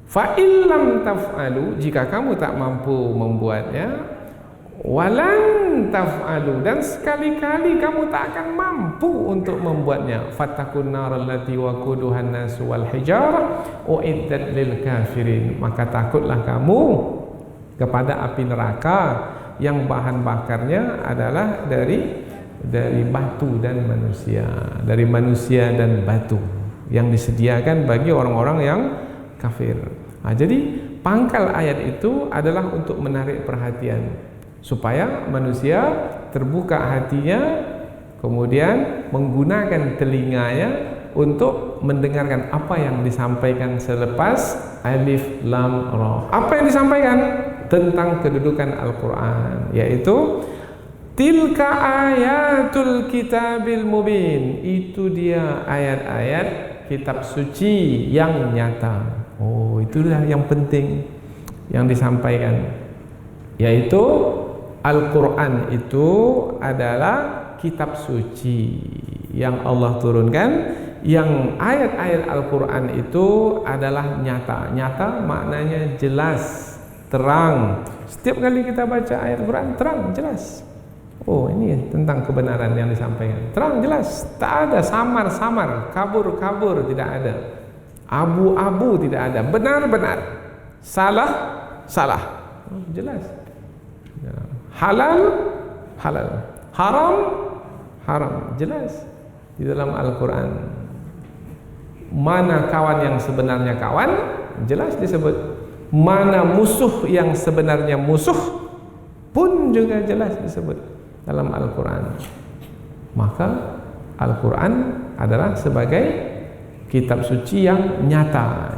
B: Fa illam taf'alu, jika kamu tak mampu membuatnya, walan taf'alu, dan sekali-kali kamu tak akan mampu untuk membuatnya, fattaqun naral lati waquduhan nas wal hijarah uiddat lil kafirin, maka takutlah kamu kepada api neraka yang bahan bakarnya adalah dari batu dan manusia, dari manusia dan batu yang disediakan bagi orang-orang yang kafir. Nah, jadi pangkal ayat itu adalah untuk menarik perhatian supaya manusia terbuka hatinya, kemudian menggunakan telinganya untuk mendengarkan apa yang disampaikan selepas alif lam ra. Apa yang disampaikan tentang kedudukan Al-Quran, yaitu tilka ayatul kitabil mubin, itu dia ayat-ayat kitab suci yang nyata. Oh, itulah yang penting yang disampaikan, yaitu Al-Quran itu adalah kitab suci yang Allah turunkan, yang ayat-ayat Al-Quran itu adalah nyata. Nyata maknanya jelas, terang. Setiap kali kita baca ayat Al-Quran, terang, jelas. Oh, ini tentang kebenaran yang disampaikan, terang, jelas. Tak ada samar-samar, kabur-kabur, tidak ada. Abu-abu tidak ada, benar-benar. Salah, jelas. Halal, haram, jelas di dalam Al-Quran. Mana kawan yang sebenarnya kawan, jelas disebut. Mana musuh yang sebenarnya musuh pun juga jelas disebut dalam Al-Quran. Maka Al-Quran adalah sebagai kitab suci yang nyata,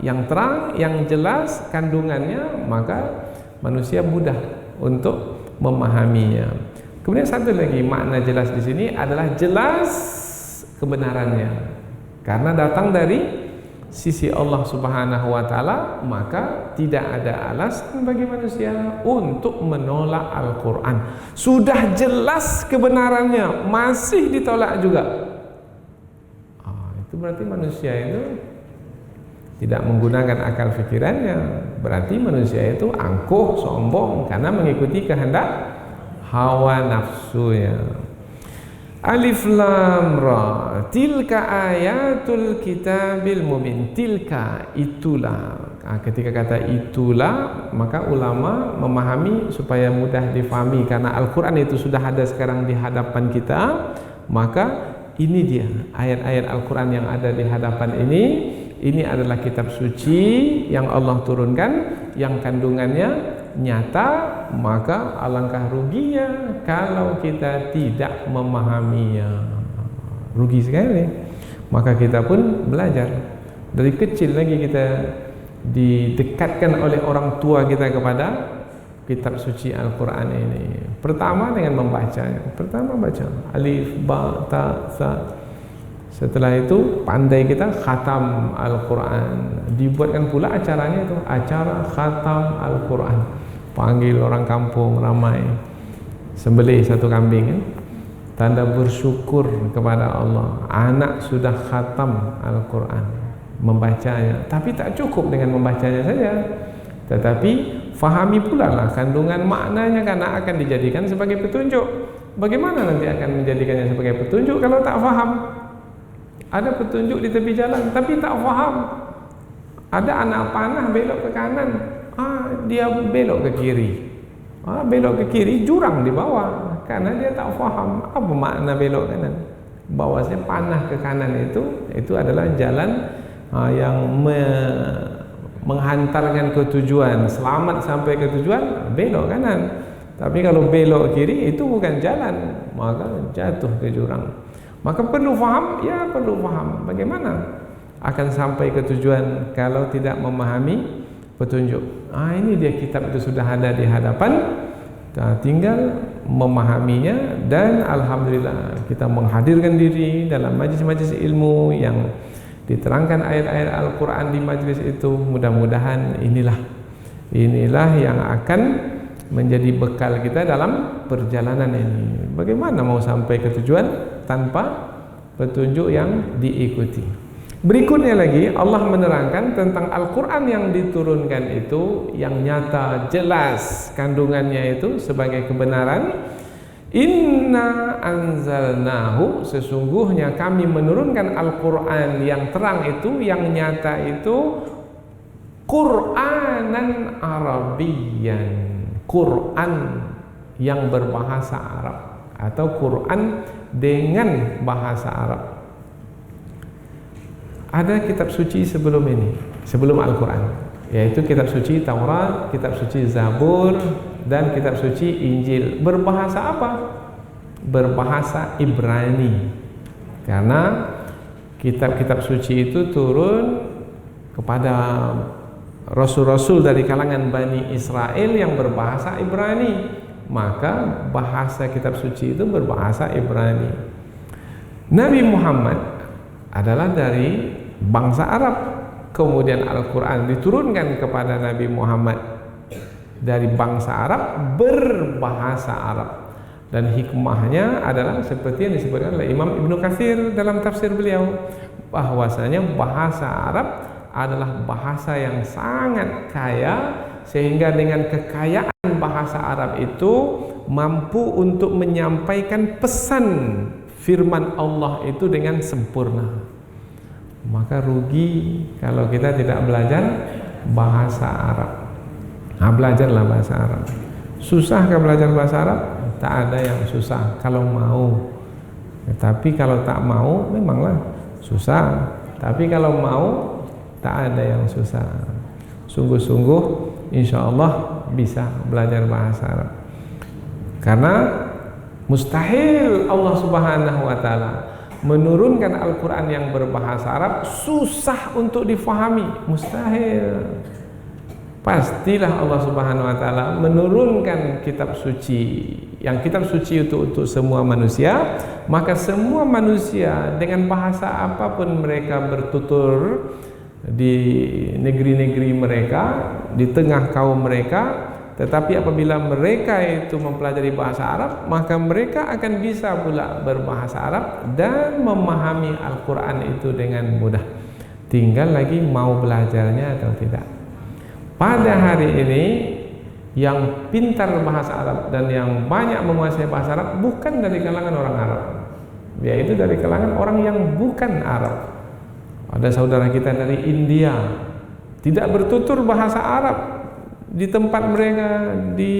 B: yang terang, yang jelas kandungannya, maka manusia mudah untuk memahaminya. Kemudian satu lagi makna jelas di sini adalah jelas kebenarannya, karena datang dari sisi Allah Subhanahu wa taala, maka tidak ada alasan bagi manusia untuk menolak Al-Quran. Sudah jelas kebenarannya masih ditolak juga. Itu berarti manusia itu tidak menggunakan akal fikirannya. Berarti manusia itu angkuh, sombong, karena mengikuti kehendak hawa nafsunya. Alif lam ra, tilka ayatul kitabil mubin. Tilka, itulah. Ketika kata itulah, maka ulama memahami supaya mudah difahami, karena Al-Quran itu sudah ada sekarang di hadapan kita. Maka ini dia ayat-ayat Al-Quran yang ada di hadapan ini adalah kitab suci yang Allah turunkan, yang kandungannya nyata. Maka alangkah ruginya kalau kita tidak memahaminya, rugi sekali. Maka kita pun belajar dari kecil lagi, kita didekatkan oleh orang tua kita kepada kitab suci Al-Quran ini? Pertama dengan membacanya. Pertama baca alif, ba, ta, sa. Setelah itu pandai kita khatam Al-Quran. Dibuatkan pula acaranya itu, acara khatam Al-Quran. Panggil orang kampung ramai, sembelih satu kambing kan? Tanda bersyukur kepada Allah, anak sudah khatam Al-Quran, membacanya. Tapi tak cukup dengan membacanya saja, tetapi fahami pula lah kandungan maknanya, karena akan dijadikan sebagai petunjuk. Bagaimana nanti akan menjadikannya sebagai petunjuk kalau tak faham? Ada petunjuk di tepi jalan tapi tak faham. Ada anak panah belok ke kanan, dia belok ke kiri. Belok ke kiri, jurang di bawah, karena dia tak faham apa makna belok kanan. Bahwasanya panah ke kanan itu adalah jalan yang menghantarkan ke tujuan, selamat sampai ke tujuan, belok kanan. Tapi kalau belok kiri itu bukan jalan, maka jatuh ke jurang. Maka perlu faham, ya perlu faham. Bagaimana akan sampai ke tujuan kalau tidak memahami petunjuk? Ini dia, kitab itu sudah ada di hadapan, tinggal memahaminya. Dan alhamdulillah kita menghadirkan diri dalam majlis-majlis ilmu yang diterangkan ayat-ayat Al-Quran di majlis itu. Mudah-mudahan inilah yang akan menjadi bekal kita dalam perjalanan ini. Bagaimana mau sampai ke tujuan tanpa petunjuk yang diikuti? Berikutnya lagi Allah menerangkan tentang Al-Quran yang diturunkan itu, yang nyata jelas kandungannya itu sebagai kebenaran. Inna anzalnahu, sesungguhnya kami menurunkan Al-Quran yang terang itu, yang nyata itu, Qur'anan Arabiyyan, Quran yang berbahasa Arab, atau Quran dengan bahasa Arab. Ada kitab suci sebelum ini, sebelum Al-Quran, yaitu kitab suci Taurat, kitab suci Zabur, dan kitab suci Injil. Berbahasa apa? Berbahasa Ibrani. Karena kitab-kitab suci itu turun kepada rasul-rasul dari kalangan Bani Israel yang berbahasa Ibrani, maka bahasa kitab suci itu berbahasa Ibrani. Nabi Muhammad adalah dari bangsa Arab, kemudian Al-Quran diturunkan kepada Nabi Muhammad dari bangsa Arab berbahasa Arab. Dan hikmahnya adalah seperti yang disebutkan oleh Imam Ibnu Katsir dalam tafsir beliau, bahwasanya bahasa Arab adalah bahasa yang sangat kaya, sehingga dengan kekayaan bahasa Arab itu mampu untuk menyampaikan pesan firman Allah itu dengan sempurna. Maka rugi kalau kita tidak belajar bahasa Arab. Belajarlah bahasa Arab. Susahkah belajar bahasa Arab? Tak ada yang susah kalau mau. Tapi kalau tak mau memanglah susah. Tapi kalau mau tak ada yang susah. Sungguh-sungguh insya Allah bisa belajar bahasa Arab. Karena mustahil Allah Subhanahu wa Ta'ala menurunkan Al-Quran yang berbahasa Arab susah untuk difahami. Mustahil. Pastilah Allah Subhanahu wa Ta'ala menurunkan kitab suci, yang kitab suci itu untuk semua manusia. Maka semua manusia dengan bahasa apapun mereka bertutur di negeri-negeri mereka, di tengah kaum mereka, tetapi apabila mereka itu mempelajari bahasa Arab, maka mereka akan bisa pula berbahasa Arab dan memahami Al-Quran itu dengan mudah. Tinggal lagi mau belajarnya atau tidak. Pada hari ini yang pintar bahasa Arab dan yang banyak menguasai bahasa Arab bukan dari kalangan orang Arab, yaitu dari kalangan orang yang bukan Arab. Ada saudara kita dari India tidak bertutur bahasa Arab di tempat mereka, di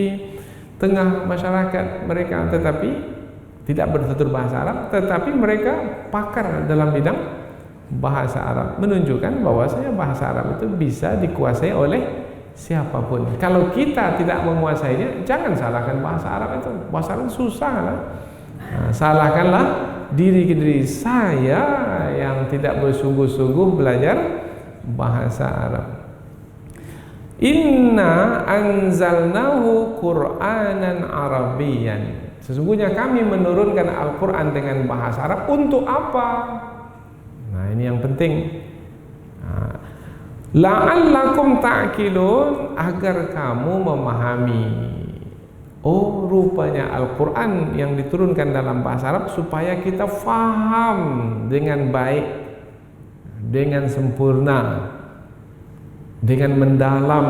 B: tengah masyarakat mereka, tetapi tidak bertutur bahasa Arab, tetapi mereka pakar dalam bidang bahasa Arab, menunjukkan bahwasanya bahasa Arab itu bisa dikuasai oleh siapapun. Kalau kita tidak menguasainya, jangan salahkan bahasa Arab itu. Bahasa Arab susah lah. Salahkanlah diri saya yang tidak bersungguh-sungguh belajar bahasa Arab. Inna anzalnahu Qur'anan Arabiyyan. Sesungguhnya kami menurunkan Al-Quran dengan bahasa Arab. Untuk apa? Nah, ini yang penting. La'allakum ta'qilun, agar kamu memahami. Oh, rupanya Al-Quran yang diturunkan dalam bahasa Arab supaya kita faham dengan baik, dengan sempurna, dengan mendalam,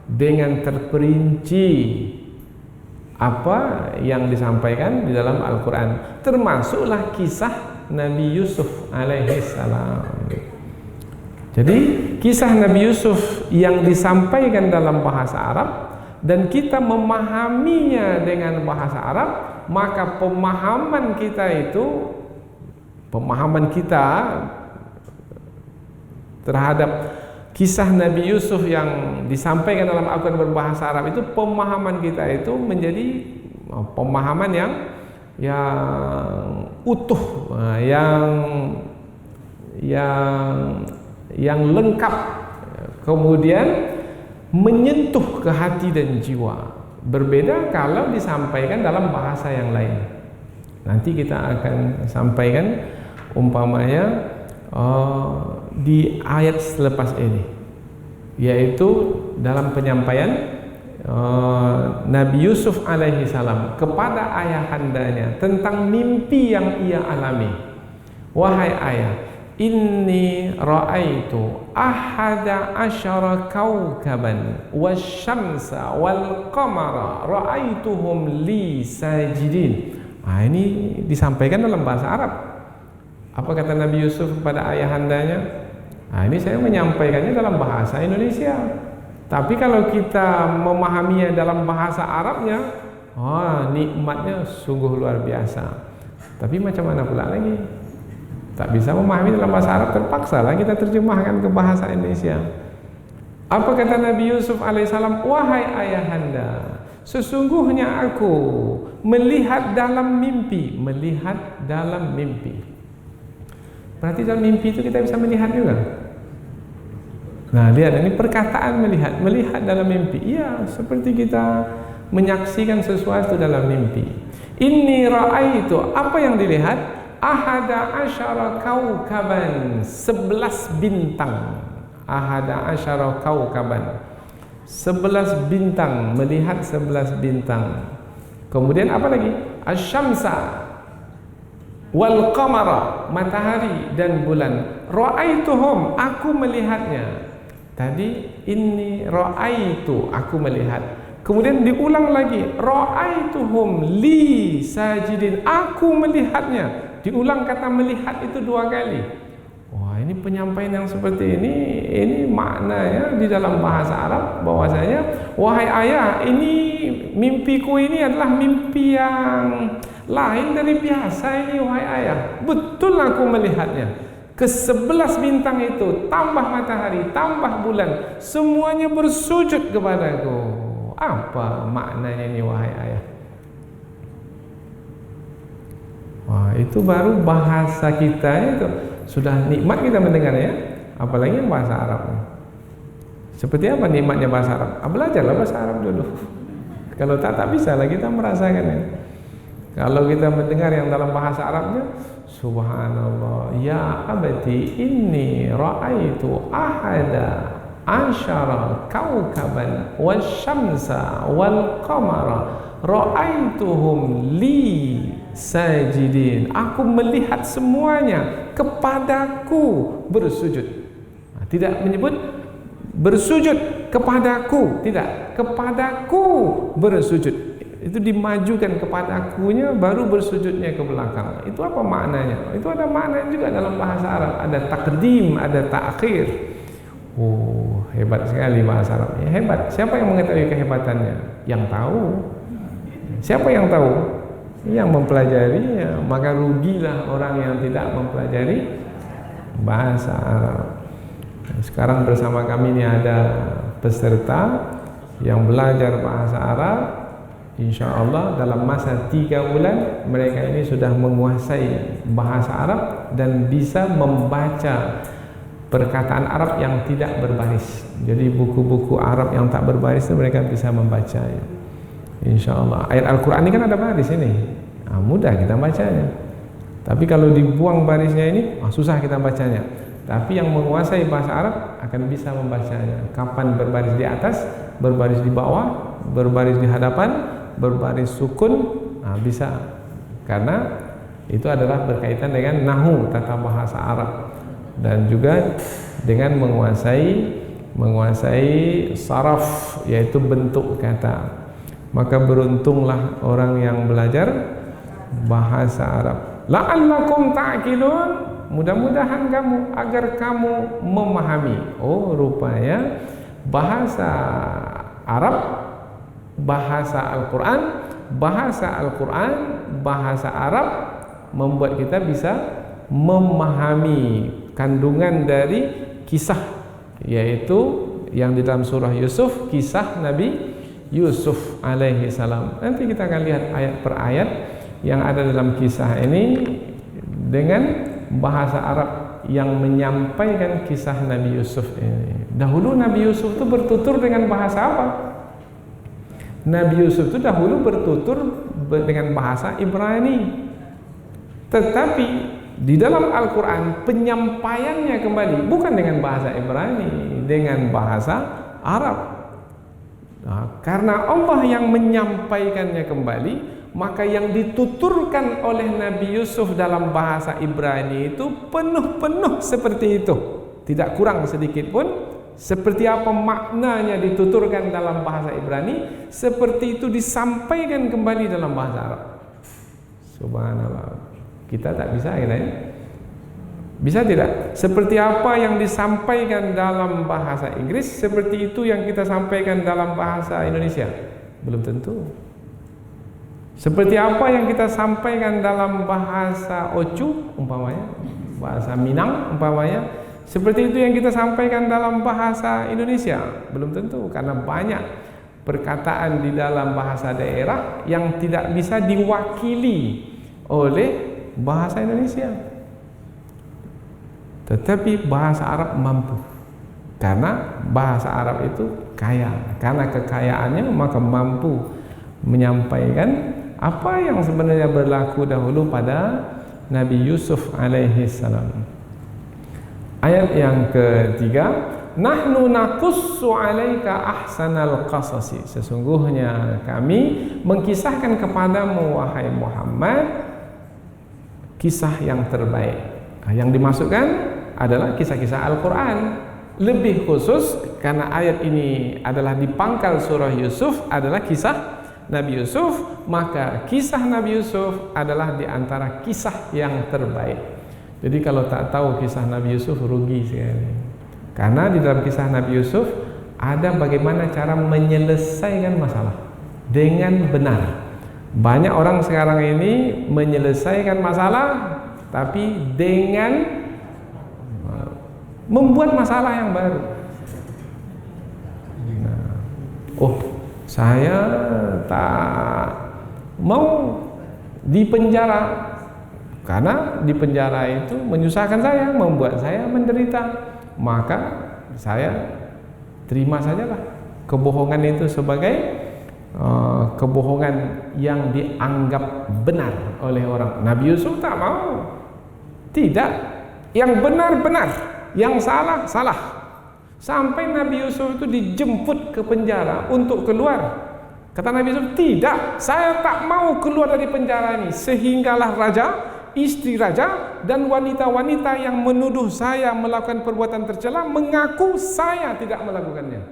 B: dengan terperinci apa yang disampaikan di dalam Al-Quran. Termasuklah kisah Nabi Yusuf alaihissalam. Jadi kisah Nabi Yusuf yang disampaikan dalam bahasa Arab dan kita memahaminya dengan bahasa Arab, maka pemahaman kita terhadap kisah Nabi Yusuf yang disampaikan dalam Al-Quran berbahasa Arab itu, pemahaman kita itu menjadi pemahaman yang utuh, yang lengkap, kemudian menyentuh ke hati dan jiwa. Berbeda kalau disampaikan dalam bahasa yang lain. Nanti kita akan sampaikan umpamanya di ayat selepas ini, yaitu dalam penyampaian Nabi Yusuf alaihi salam kepada ayahandanya tentang mimpi yang ia alami. Wahai ayah, inni ra'aitu ahada asyara kawkaban wasyamsa wal qamara ra'aituhum li sajidin. Nah, ini disampaikan dalam bahasa Arab. Apa kata Nabi Yusuf kepada ayahandanya? Nah, ini saya menyampaikannya dalam bahasa Indonesia. Tapi kalau kita memahaminya dalam bahasa Arabnya, nikmatnya sungguh luar biasa. Tapi macam mana pula lagi? Tak bisa memahami dalam bahasa Arab, terpaksalah kita terjemahkan ke bahasa Indonesia. Apa kata Nabi Yusuf alaihissalam? Wahai ayahanda, sesungguhnya aku melihat dalam mimpi. Melihat dalam mimpi. Berarti dalam mimpi itu kita bisa melihat juga. Nah, lihat ini perkataan melihat. Melihat dalam mimpi. Iya, seperti kita menyaksikan sesuatu dalam mimpi. Inni ra'aitu, apa yang dilihat? Ahada asyara kaukaban, 11 bintang. Ahada asyara kaukaban, 11 bintang, melihat 11 bintang. Kemudian apa lagi? Asyamsa wal qamara, matahari dan bulan. Ra'aituhum, aku melihatnya. Tadi inni ra'aitu, aku melihat. Kemudian diulang lagi, ra'aituhum li sajidin, aku melihatnya. Diulang kata melihat itu 2 kali. Wah, ini penyampaian yang seperti ini maknanya di dalam bahasa Arab bahwasanya, wahai ayah, ini mimpiku ini adalah mimpi yang lain dari biasa ini, wahai ayah. Betul aku melihatnya. Ke-11 bintang itu, tambah matahari, tambah bulan, semuanya bersujud kepadaku. Apa maknanya ini, wahai ayah? Wah, itu baru bahasa kita itu sudah nikmat kita mendengarnya, apalagi yang bahasa Arab. Seperti apa nikmatnya bahasa Arab? Belajarlah bahasa Arab dulu. Kalau tak bisa lah kita merasakannya. Kalau kita mendengar yang dalam bahasa Arabnya, subhanallah, ya abati inni ra'aitu ahada asyara kaukaban wasyamsa wal qamara ra'aituhum li sajidin. Aku melihat semuanya kepadaku bersujud. Tidak menyebut bersujud kepadaku, tidak, kepadaku bersujud. Itu dimajukan kepadakunya, baru bersujudnya ke belakang. Itu apa maknanya? Itu ada makna juga dalam bahasa Arab. Ada takdim, ada ta'khir. Oh, hebat sekali bahasa Arab. Ya, hebat. Siapa yang mengetahui kehebatannya? Yang tahu. Siapa yang tahu? Yang mempelajari, ya, maka rugilah orang yang tidak mempelajari bahasa Arab. Sekarang bersama kami ini ada peserta yang belajar bahasa Arab. Insya Allah dalam masa 3 bulan mereka ini sudah menguasai bahasa Arab dan bisa membaca perkataan Arab yang tidak berbaris. Jadi buku-buku Arab yang tak berbaris itu mereka bisa membacanya. InsyaAllah. Ayat Al-Quran ini kan ada baris ini, mudah kita bacanya. Tapi kalau dibuang barisnya ini, susah kita bacanya. Tapi yang menguasai bahasa Arab akan bisa membacanya. Kapan berbaris di atas, berbaris di bawah, berbaris di hadapan, berbaris sukun, bisa. Karena itu adalah berkaitan dengan nahu, tata bahasa Arab, dan juga dengan menguasai saraf, yaitu bentuk kata. Maka beruntunglah orang yang belajar bahasa Arab. La'allakum ta'qilun, mudah-mudahan kamu, agar kamu memahami. Oh, rupanya bahasa Arab, bahasa Al-Quran, bahasa Arab membuat kita bisa memahami kandungan dari kisah, yaitu yang di dalam surah Yusuf, kisah Nabi Yusuf alaihi salam. Nanti kita akan lihat ayat per ayat yang ada dalam kisah ini dengan bahasa Arab yang menyampaikan kisah Nabi Yusuf ini. Dahulu Nabi Yusuf itu bertutur dengan bahasa apa? Nabi Yusuf itu dahulu bertutur dengan bahasa Ibrani. Tetapi di dalam Al-Quran penyampaiannya kembali bukan dengan bahasa Ibrani, dengan bahasa Arab. Karena Allah yang menyampaikannya kembali, maka yang dituturkan oleh Nabi Yusuf dalam bahasa Ibrani itu penuh-penuh seperti itu, tidak kurang sedikit pun. Seperti apa maknanya dituturkan dalam bahasa Ibrani, seperti itu disampaikan kembali dalam bahasa Arab. Subhanallah. Kita tak bisa ya? Bisa tidak? Seperti apa yang disampaikan dalam bahasa Inggris, seperti itu yang kita sampaikan dalam bahasa Indonesia? Belum tentu. Seperti apa yang kita sampaikan dalam bahasa Ocu umpamanya, bahasa Minang umpamanya, seperti itu yang kita sampaikan dalam bahasa Indonesia? Belum tentu, karena banyak perkataan di dalam bahasa daerah yang tidak bisa diwakili oleh bahasa Indonesia. Tetapi bahasa Arab mampu, karena bahasa Arab itu kaya. Karena kekayaannya maka mampu menyampaikan apa yang sebenarnya berlaku dahulu pada Nabi Yusuf alaihi salam. Ayat yang ketiga, nahnu naqussu 'alaika ahsanal qasasi. Sesungguhnya kami mengkisahkan kepadamu wahai Muhammad kisah yang terbaik. Yang dimasukkan adalah kisah-kisah Al-Quran. Lebih khusus karena ayat ini adalah di pangkal surah Yusuf, adalah kisah Nabi Yusuf, maka kisah Nabi Yusuf adalah di antara kisah yang terbaik. Jadi kalau tak tahu kisah Nabi Yusuf rugi sekali. Karena di dalam kisah Nabi Yusuf ada bagaimana cara menyelesaikan masalah dengan benar. Banyak orang sekarang ini menyelesaikan masalah tapi dengan membuat masalah yang baru. Saya tak mau di penjara karena di penjara itu menyusahkan saya, membuat saya menderita. Maka saya terima sajalah kebohongan itu sebagai kebohongan yang dianggap benar oleh orang. Nabi Yusuf tak mau. Tidak. Yang benar-benar, yang salah, salah. Sampai Nabi Yusuf itu dijemput ke penjara untuk keluar. Kata Nabi Yusuf, tidak, saya tak mau keluar dari penjara ini. Sehinggalah raja, istri raja, dan wanita-wanita yang menuduh saya melakukan perbuatan tercela mengaku saya tidak melakukannya.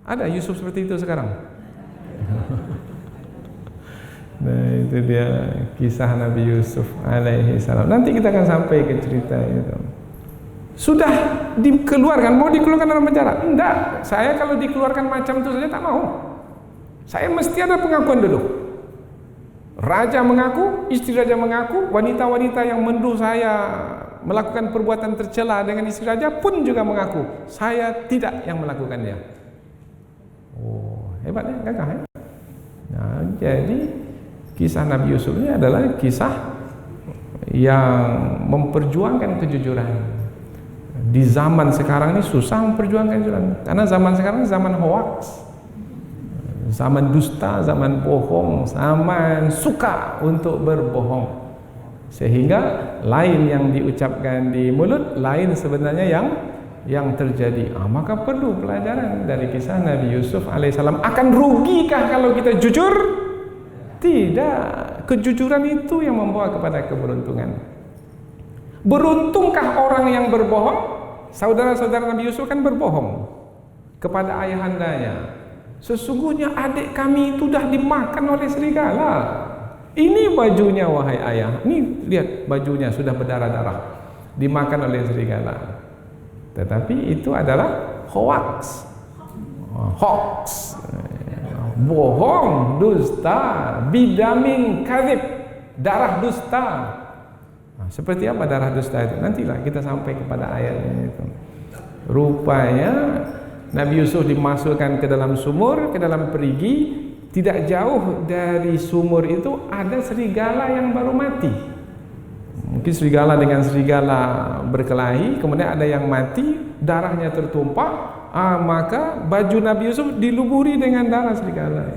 B: Ada Yusuf seperti itu sekarang? Nah, itu dia kisah Nabi Yusuf alaihi salam. Nanti kita akan sampai ke cerita itu. Sudah dikeluarkan, mau dikeluarkan dalam penjara? Enggak, saya kalau dikeluarkan macam itu saja tak mau. Saya mesti ada pengakuan dulu. Raja mengaku, istri raja mengaku, wanita-wanita yang menuduh saya melakukan perbuatan tercela dengan istri raja pun juga mengaku saya tidak yang melakukannya. Oh, hebatnya, gagah ya? Nah, jadi kisah Nabi Yusuf ini adalah kisah yang memperjuangkan kejujuran. Di zaman sekarang ini susah memperjuangkan kejujuran, karena zaman sekarang zaman hoax, zaman dusta, zaman bohong, zaman suka untuk berbohong, sehingga lain yang diucapkan di mulut, lain sebenarnya yang terjadi. Maka perlu pelajaran dari kisah Nabi Yusuf alaihissalam. Akan rugikah kalau kita jujur? Tidak. Kejujuran itu yang membawa kepada keberuntungan. Beruntungkah orang yang berbohong? Saudara-saudara Nabi Yusuf kan berbohong kepada ayahandanya. Sesungguhnya adik kami itu sudah dimakan oleh serigala. Ini bajunya wahai ayah. Ini lihat bajunya sudah berdarah-darah, dimakan oleh serigala. Tetapi itu adalah hoax. Hoax. Bohong, dusta, bidamin kadhib, darah dusta. Seperti apa darah dusta itu? Nantilah kita sampai kepada ayatnya itu. Rupanya Nabi Yusuf dimasukkan ke dalam sumur, ke dalam perigi. Tidak jauh dari sumur itu ada serigala yang baru mati. Mungkin serigala dengan serigala berkelahi, kemudian ada yang mati, darahnya tertumpah. Maka baju Nabi Yusuf diluburi dengan darah serigala.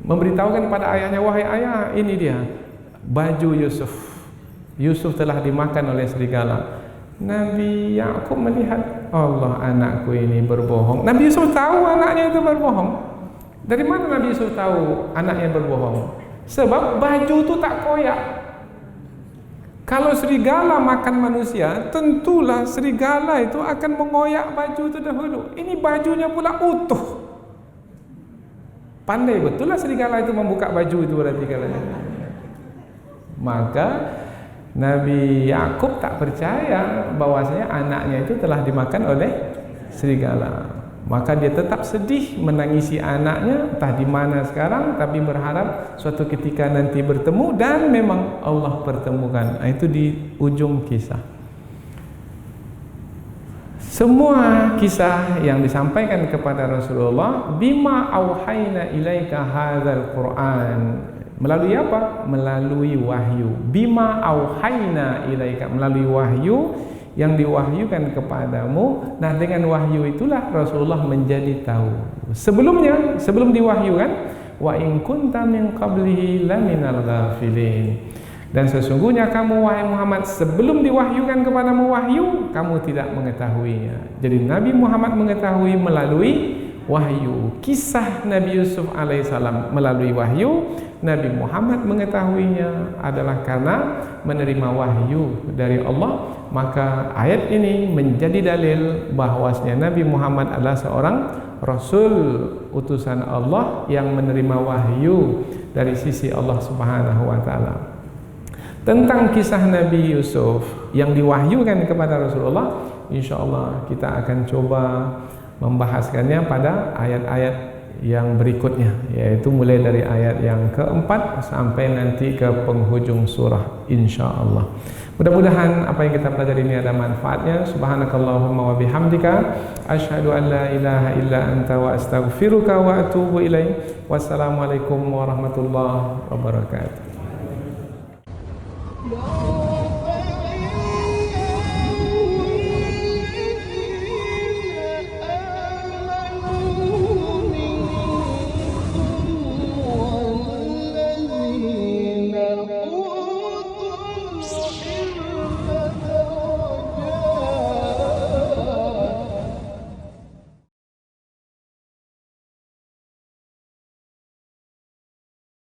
B: Memberitahukan kepada ayahnya, wahai ayah, ini dia baju Yusuf. Yusuf telah dimakan oleh serigala. Nabi Yakub melihat, Allah, anakku ini berbohong. Nabi Yusuf tahu anaknya itu berbohong. Dari mana Nabi Yusuf tahu anaknya berbohong? Sebab baju itu tak koyak. Kalau serigala makan manusia, tentulah serigala itu akan mengoyak baju itu dahulu. Ini bajunya pula utuh. Pandai betul lah serigala itu membuka baju itu berarti kalanya. Maka Nabi Yakub tak percaya bahwasanya anaknya itu telah dimakan oleh serigala. Maka dia tetap sedih menangisi anaknya, entah di mana sekarang, tapi berharap suatu ketika nanti bertemu, dan memang Allah pertemukan. Itu di ujung kisah. Semua kisah yang disampaikan kepada Rasulullah, bima auhayna ilaika hadzal Qur'an. Melalui apa? Melalui wahyu. Bima auhayna ilaika, melalui wahyu yang diwahyukan kepadamu. Nah, dengan wahyu itulah Rasulullah menjadi tahu. Sebelumnya, sebelum diwahyukan, wa in kunta min qablihi laminal ghafilin. Dan sesungguhnya kamu wahai Muhammad, sebelum diwahyukan kepadamu wahyu, kamu tidak mengetahuinya. Jadi Nabi Muhammad mengetahui melalui wahyu. Kisah Nabi Yusuf alaihissalam melalui wahyu. Nabi Muhammad mengetahuinya adalah karena menerima wahyu dari Allah. Maka ayat ini menjadi dalil bahwasanya Nabi Muhammad adalah seorang Rasul utusan Allah yang menerima wahyu dari sisi Allah Subhanahu wa ta'ala. Tentang kisah Nabi Yusuf yang diwahyukan kepada Rasulullah, insyaallah kita akan coba membahaskannya pada ayat-ayat yang berikutnya, yaitu mulai dari ayat yang keempat sampai nanti ke penghujung surah, insyaallah. Mudah-mudahan apa yang kita pelajari ini ada manfaatnya. Subhanakallahumma wa bihamdika asyhadu an la ilaha illa anta wa astaghfiruka wa atubu ilaik. Wassalamualaikum warahmatullahi wabarakatuh.